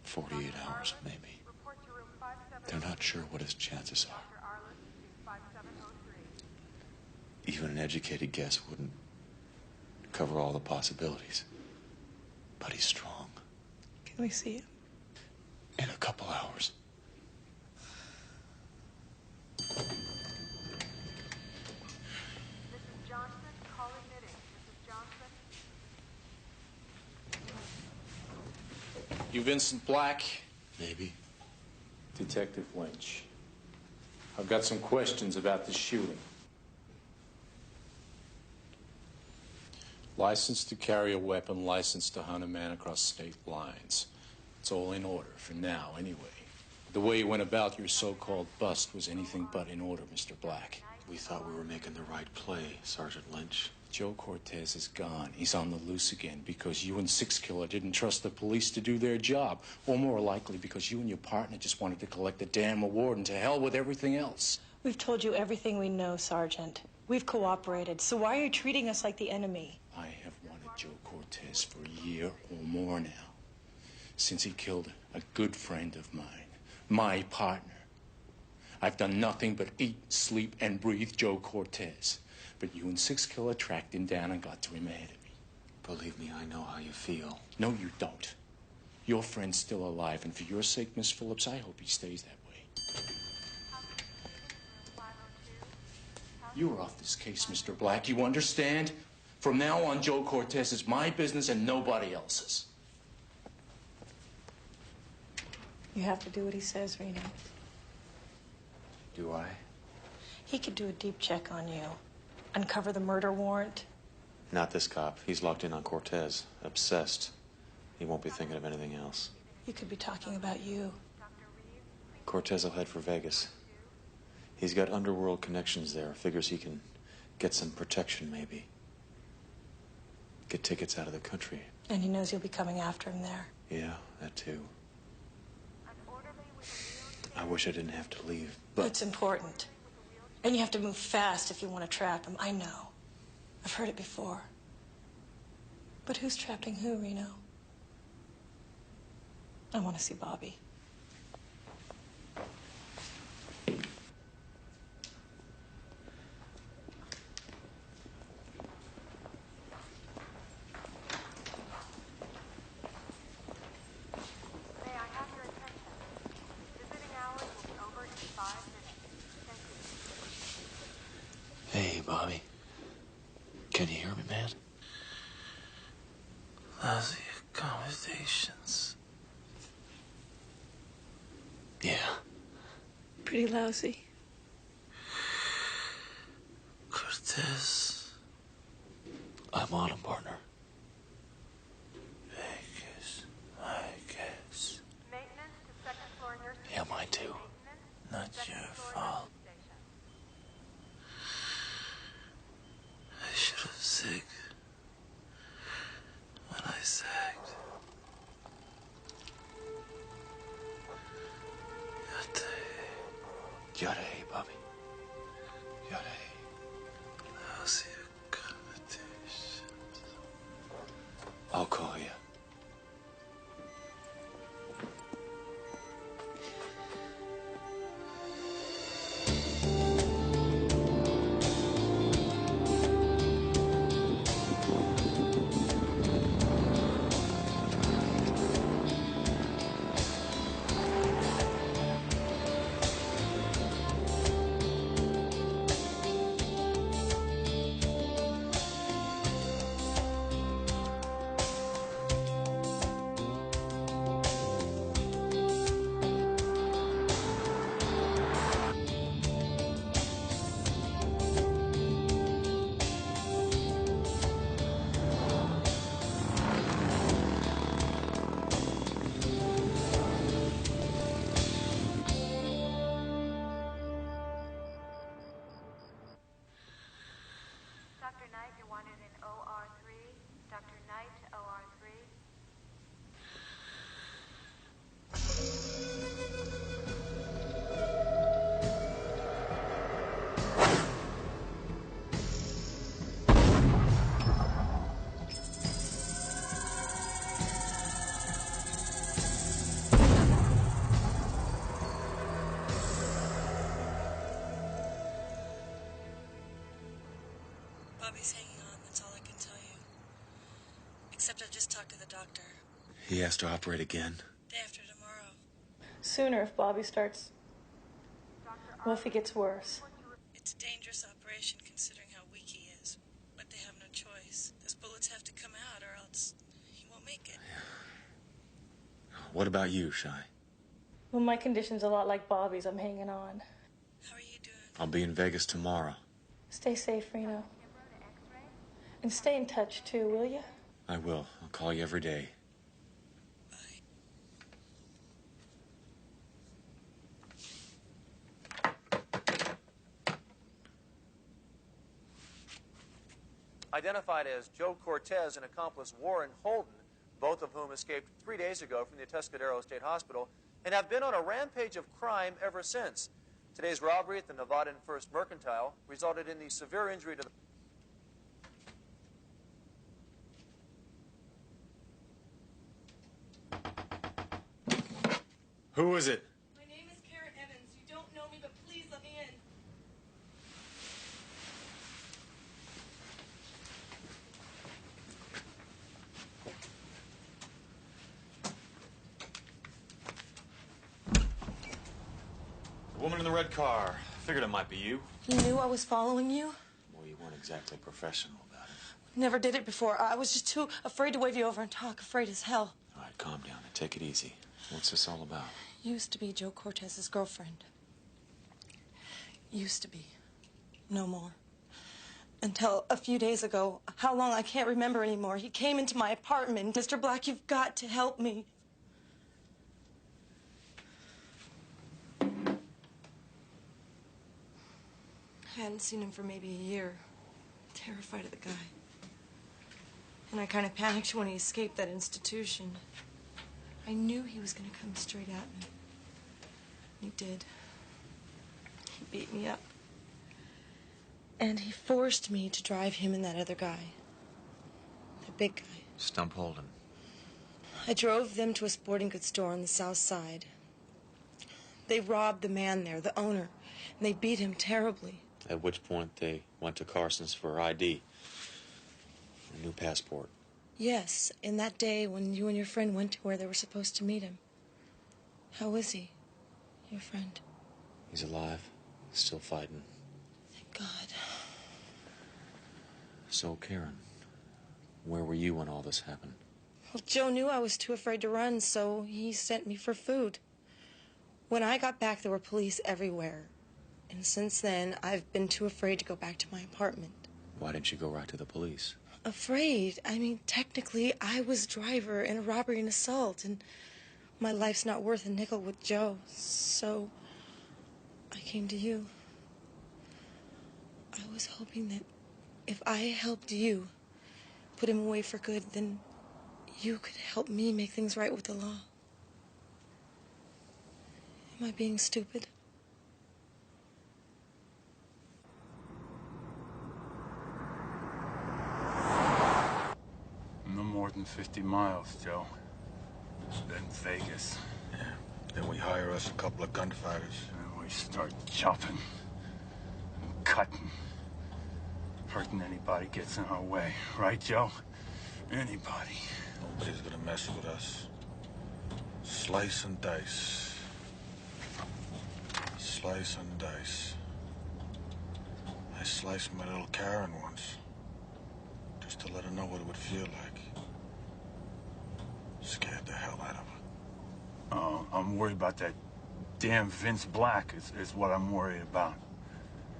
48 hours, maybe. They're not sure what his chances are. Even an educated guess wouldn't cover all the possibilities. But he's strong. Can we see him? In a couple hours. You Vincent Black? Maybe. Detective Lynch. I've got some questions about the shooting. License to carry a weapon, license to hunt a man across state lines. It's all in order, for now, anyway. The way you went about your so-called bust was anything but in order, Mr. Black. We thought we were making the right play, Sergeant Lynch. Joe Cortez is gone. He's on the loose again because you and Six Killer didn't trust the police to do their job. Or more likely because you and your partner just wanted to collect the damn reward and to hell with everything else. We've told you everything we know, Sergeant. We've cooperated, so why are you treating us like the enemy? I have wanted Joe Cortez for a year or more now. Since he killed a good friend of mine, my partner. I've done nothing but eat, sleep, and breathe Joe Cortez. But you and Six Killer tracked him down and got to him ahead of me. Believe me, I know how you feel. No, you don't. Your friend's still alive, and for your sake, Miss Phillips, I hope he stays that way. You're off this case, Mr. Black. You understand? From now on, Joe Cortez is my business and nobody else's. You have to do what he says, Reno. Do I? He could do a deep check on you. Uncover the murder warrant. Not this cop. He's locked in on Cortez. Obsessed. He won't be thinking of anything else. He could be talking about you. Cortez will head for Vegas. He's got underworld connections there. Figures he can get some protection, maybe. Get tickets out of the country. And he knows you'll be coming after him there. Yeah, that too. I wish I didn't have to leave, but... It's important. And you have to move fast if you want to trap him. I know. I've heard it before. But who's trapping who, Reno? I want to see Bobby. Hey, Bobby. Can you hear me, man? Lousy accommodations. Yeah. Pretty lousy. Cortez. I'm on him, partner. Vegas, I guess. Yeah, mine too. Not your fault. I should have zigged when I sagged. Yada hey, Bobby. Yada hey. Lousy accommodations. I'll call you. Knight, you're wanted in OR3. Dr. Knight, OR3. Bobby's hanging on, that's all I can tell you. Except I just talked to the doctor. He has to operate again. Day after tomorrow. Sooner if Bobby starts... Well, if he gets worse. It's a dangerous operation considering how weak he is. But they have no choice. Those bullets have to come out or else he won't make it. What about you, Shy? Well, my condition's a lot like Bobby's. I'm hanging on. How are you doing? I'll be in Vegas tomorrow. Stay safe, Reno. And stay in touch, too, will you? I will. I'll call you every day. Identified as Joe Cortez and accomplice Warren Holden, both of whom escaped 3 days ago from the Atascadero State Hospital and have been on a rampage of crime ever since. Today's robbery at the Nevadan First Mercantile resulted in the severe injury to the... Who is it? My name is Karen Evans. You don't know me, but please let me in. The woman in the red car. Figured it might be you. You knew I was following you? Well, you weren't exactly professional about it. Never did it before. I was just too afraid to wave you over and talk. Afraid as hell. All right, calm down and take it easy. What's this all about? Used to be Joe Cortez's girlfriend. Used to be. No more. Until a few days ago. How long, I can't remember anymore. He came into my apartment. Mr. Black, you've got to help me. I hadn't seen him for maybe a year. Terrified of the guy. And I kind of panicked when he escaped that institution. I knew he was going to come straight at me. He did. He beat me up. And he forced me to drive him and that other guy. The big guy. Stump Holden. I drove them to a sporting goods store on the south side. They robbed the man there, the owner, and they beat him terribly. At which point they went to Carson's for ID. A new passport. Yes, and that day when you and your friend went to where they were supposed to meet him. How is he, your friend? He's alive. Still fighting. Thank God. So, Karen, where were you when all this happened? Well, Joe knew I was too afraid to run, so he sent me for food. When I got back, there were police everywhere. And since then, I've been too afraid to go back to my apartment. Why didn't you go right to the police? Afraid? I mean, technically, I was driver in a robbery and assault, and my life's not worth a nickel with Joe, so I came to you. I was hoping that if I helped you put him away for good, then you could help me make things right with the law. Am I being stupid? No more than 50 miles, Joe. Then Vegas. Yeah. Then we hire us a couple of gunfighters. And we start chopping and cutting. Hurting anybody gets in our way. Right, Joe? Anybody. Nobody's gonna mess with us. Slice and dice. Slice and dice. I sliced my little Karen once. Just to let her know what it would feel like. Scared the hell out of her. Oh, I'm worried about that damn Vince Black is what I'm worried about.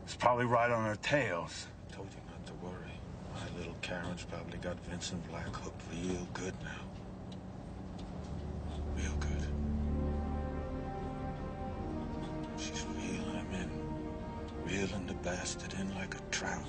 It's probably right on their tails. I told you not to worry. My little Karen's probably got Vincent Black hooked real good now. Real good. She's reeling him in. Reeling the bastard in like a trout.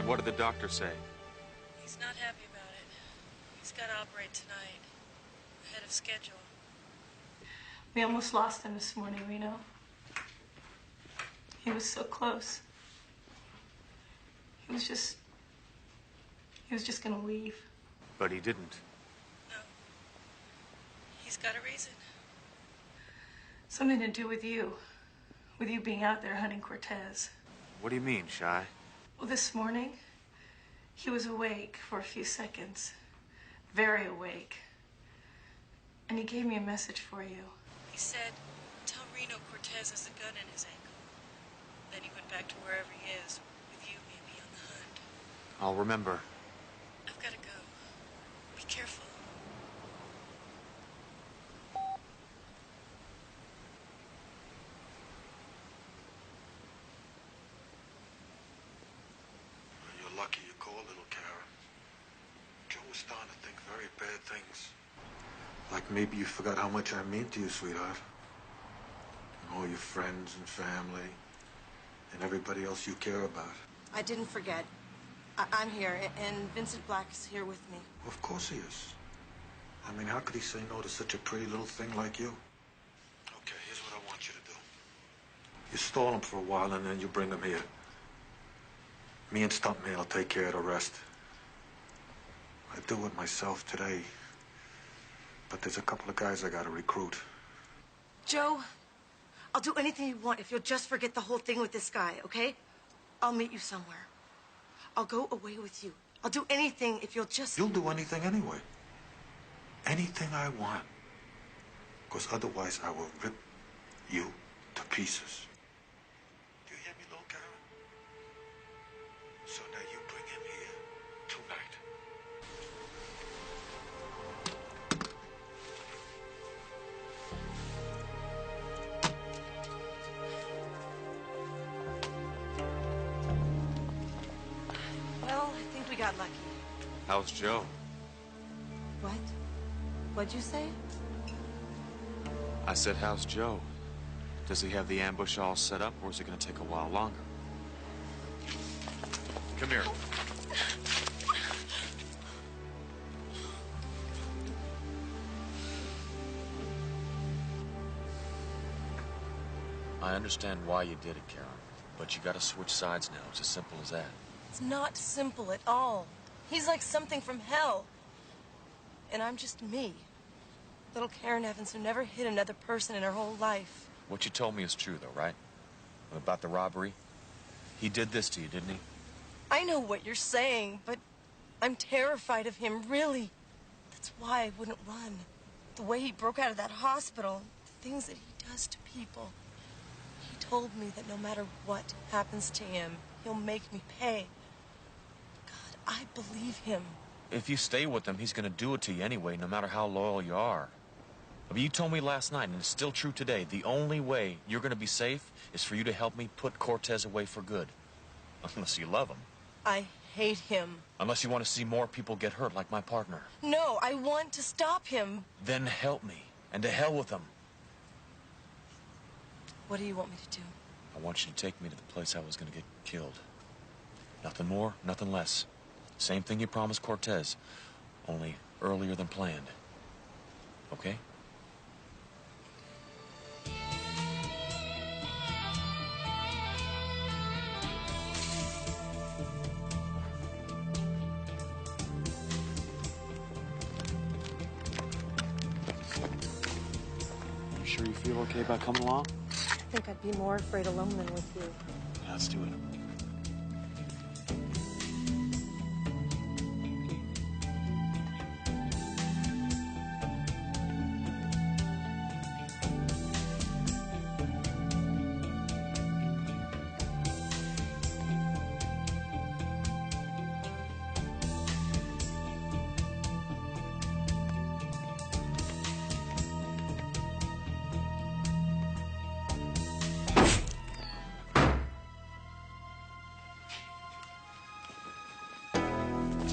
What did the doctor say? He's not happy about it. He's got to operate tonight, ahead of schedule. We almost lost him this morning, Reno. He was so close. He was just gonna leave. But he didn't. No. He's got a reason. Something to do with you. With you being out there hunting Cortez. What do you mean, Shy? Well, this morning, he was awake for a few seconds. Very awake. And he gave me a message for you. He said, tell Reno Cortez has a gun in his ankle. Then he went back to wherever he is, with you maybe on the hunt. I'll remember. I've got to go. Be careful. You're lucky you called, little Karen. Joe was starting to think very bad things. Like maybe you forgot how much I mean to you, sweetheart. And all your friends and family. And everybody else you care about. I didn't forget. I'm here, and Vincent Black is here with me. Of course he is. I mean, how could he say no to such a pretty little thing like you? Okay, here's what I want you to do. You stall him for a while, and then you bring him here. Me and Stuntman will take care of the rest. I do it myself today. But there's a couple of guys I gotta recruit. Joe, I'll do anything you want if you'll just forget the whole thing with this guy, okay? I'll meet you somewhere. I'll go away with you. I'll do anything if you'll just... You'll do anything anyway. Anything I want. Because otherwise I will rip you to pieces. Do you hear me, little Karen? So now you bring him here tonight. Well, I think we got lucky. How's Joe? What? What'd you say? I said, how's Joe? Does he have the ambush all set up, or is it going to take a while longer? Come here. I understand why you did it, Karen, but you got to switch sides now. It's as simple as that. It's not simple at all. He's like something from hell. And I'm just me. Little Karen Evans who never hit another person in her whole life. What you told me is true, though, right? About the robbery? He did this to you, didn't he? I know what you're saying, but I'm terrified of him, really. That's why I wouldn't run. The way he broke out of that hospital, the things that he does to people. He told me that no matter what happens to him, he'll make me pay. God, I believe him. If you stay with him, he's going to do it to you anyway, no matter how loyal you are. I mean, you told me last night, and it's still true today, the only way you're going to be safe is for you to help me put Cortez away for good. Unless you love him. I hate him. Unless you want to see more people get hurt, like my partner. No, I want to stop him. Then help me, and to hell with him. What do you want me to do? I want you to take me to the place I was going to get killed. Nothing more, nothing less. Same thing you promised Cortez, only earlier than planned. Okay? You sure you feel okay about coming along? I think I'd be more afraid alone than with you. Yeah, let's do it.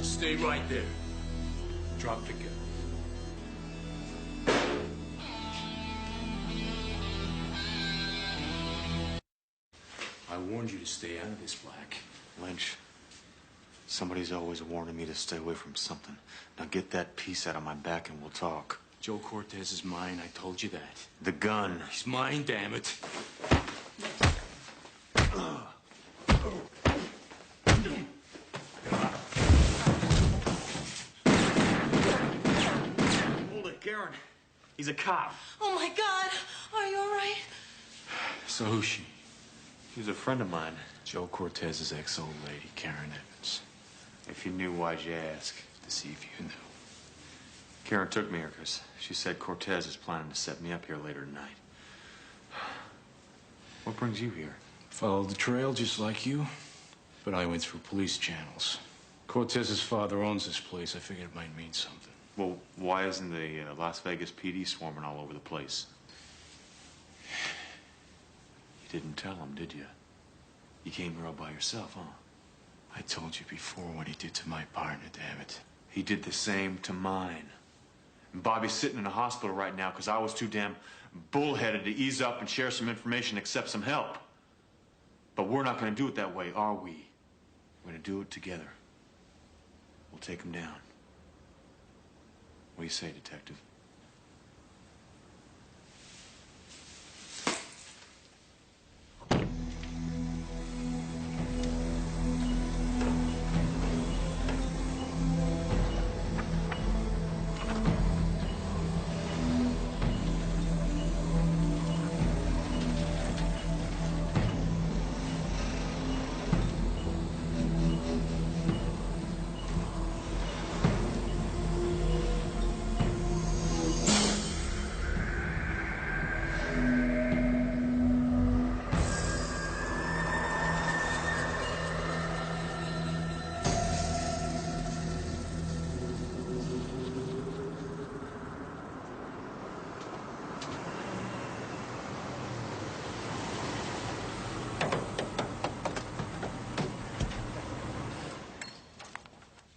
Stay right there. Drop the gun. I warned you to stay out of this, Black. Lynch, Somebody's always warning me to stay away from something. Now get that piece out of my back and we'll talk. Joe Cortez is mine, I told you that. The gun. He's mine, damn it. Hold it, Karen. He's a cop. Oh, my God. Are you all right? So who's she? She's a friend of mine. Joe Cortez's ex-old lady, Karen Evans. If you knew, why'd you ask? To see if you knew. Karen took me here because she said Cortez is planning to set me up here later tonight. What brings you here? Followed the trail just like you, but I went through police channels. Cortez's father owns this place. I figured it might mean something. Well, why isn't the Las Vegas PD swarming all over the place? You didn't tell him, did you? You came here all by yourself, huh? I told you before what he did to my partner, damn it. He did the same to mine. And Bobby's sitting in a hospital right now because I was too damn bullheaded to ease up and share some information, accept some help. But we're not going to do it that way, are we? We're going to do it together. We'll take him down. What do you say, Detective?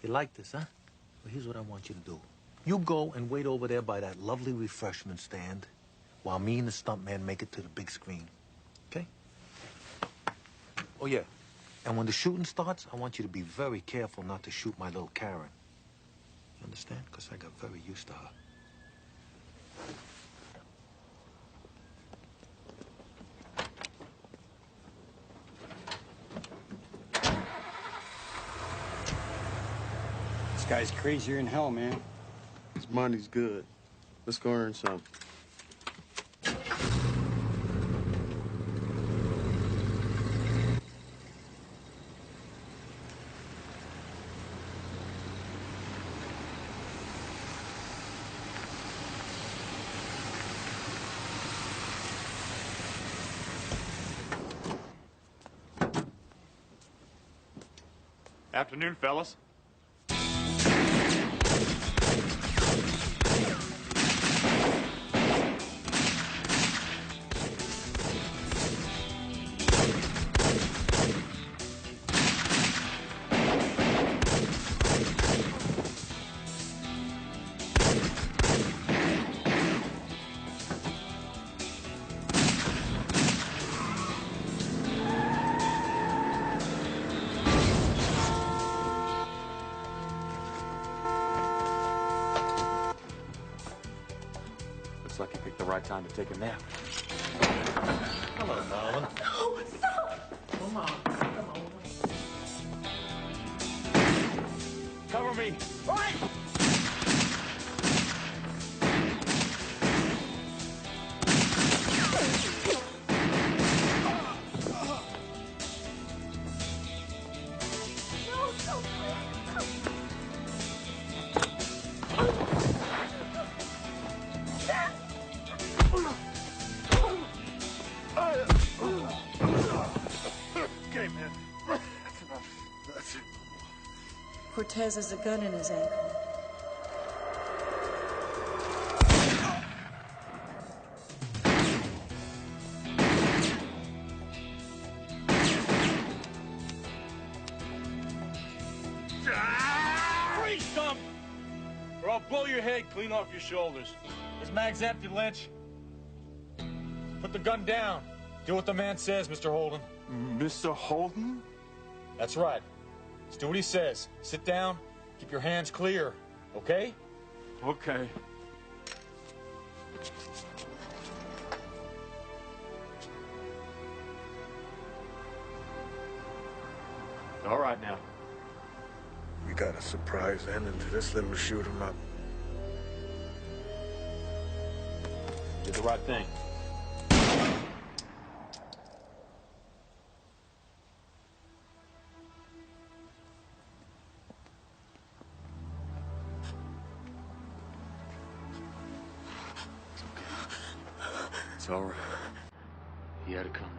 You like this, huh? Well, here's what I want you to do. You go and wait over there by that lovely refreshment stand while me and the stuntman make it to the big screen. Okay? Oh, yeah. And when the shooting starts, I want you to be very careful not to shoot my little Karen. You understand? Because I got very used to her. This guy's crazier than hell, man. His money's good. Let's go earn some. Afternoon, fellas. Looks like you picked the right time to take a nap. Hello, darling. No, stop! Come on. Come on. Cover me. What? Okay, man. That's enough. That's it. Cortez has a gun in his ankle. Freeze, Stump! Or I'll blow your head clean off your shoulders. This mag's empty, Lynch. Put the gun down. Do what the man says, Mr. Holden. Mr. Holden? That's right. Just do what he says. Sit down, keep your hands clear, okay? Okay. All right now. We got a surprise ending to this. Let me shoot him up. Did the right thing. It's all right. He had it coming.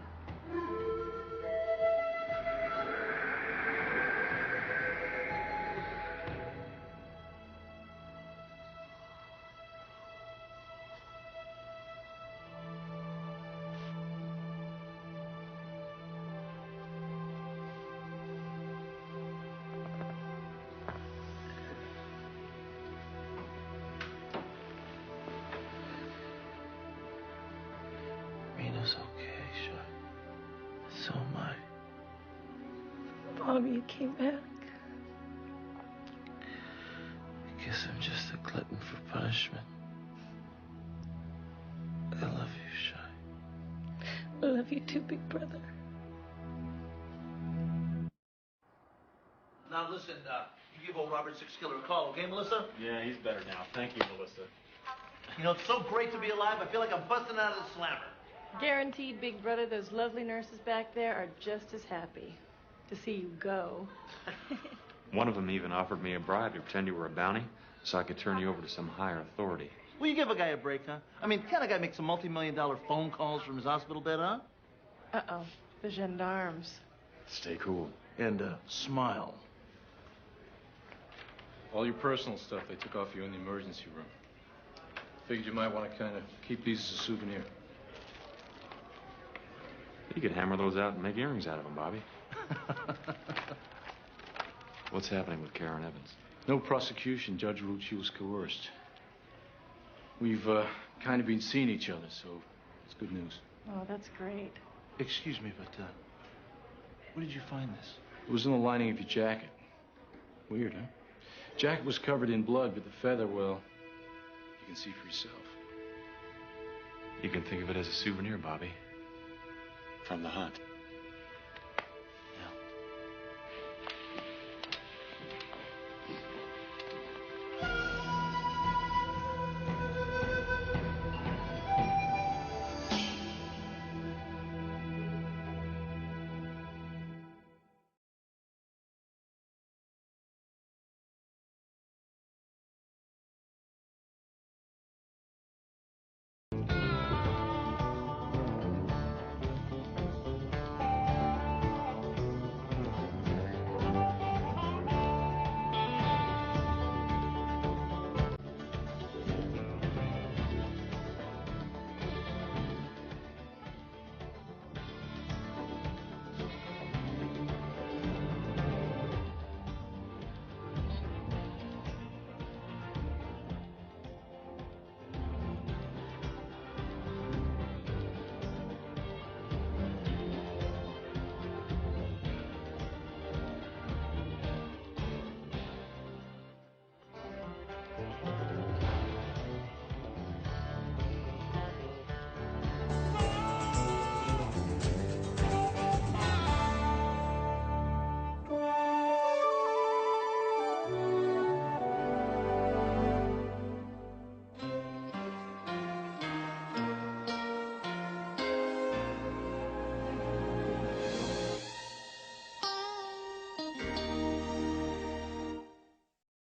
Mina's okay, Shy. So am I. Bobby, you came back. I guess I'm just a glutton for punishment. I love you, Shy. I love you too, big brother. Now listen, you give old Robert Six Killer a call, okay, Melissa? Yeah, he's better now. Thank you, Melissa. You know, it's so great to be alive, I feel like I'm busting out of the slammer. Guaranteed, big brother, those lovely nurses back there are just as happy to see you go. One of them even offered me a bribe to pretend you were a bounty so I could turn you over to some higher authority. Will you give a guy a break, huh? I mean, can't a guy make some multi-million-dollar phone calls from his hospital bed, huh? Uh-oh, the gendarmes. Stay cool. And, smile. All your personal stuff they took off you in the emergency room. Figured you might want to kind of keep these as a souvenir. You could hammer those out and make earrings out of them, Bobby. What's happening with Karen Evans? No prosecution. Judge ruled she was coerced. We've kind of been seeing each other, so it's good news. Oh, that's great. Excuse me, but, where did you find this? It was in the lining of your jacket. Weird, huh? Jacket was covered in blood, but the feather, well, you can see for yourself. You can think of it as a souvenir, Bobby. From the hunt.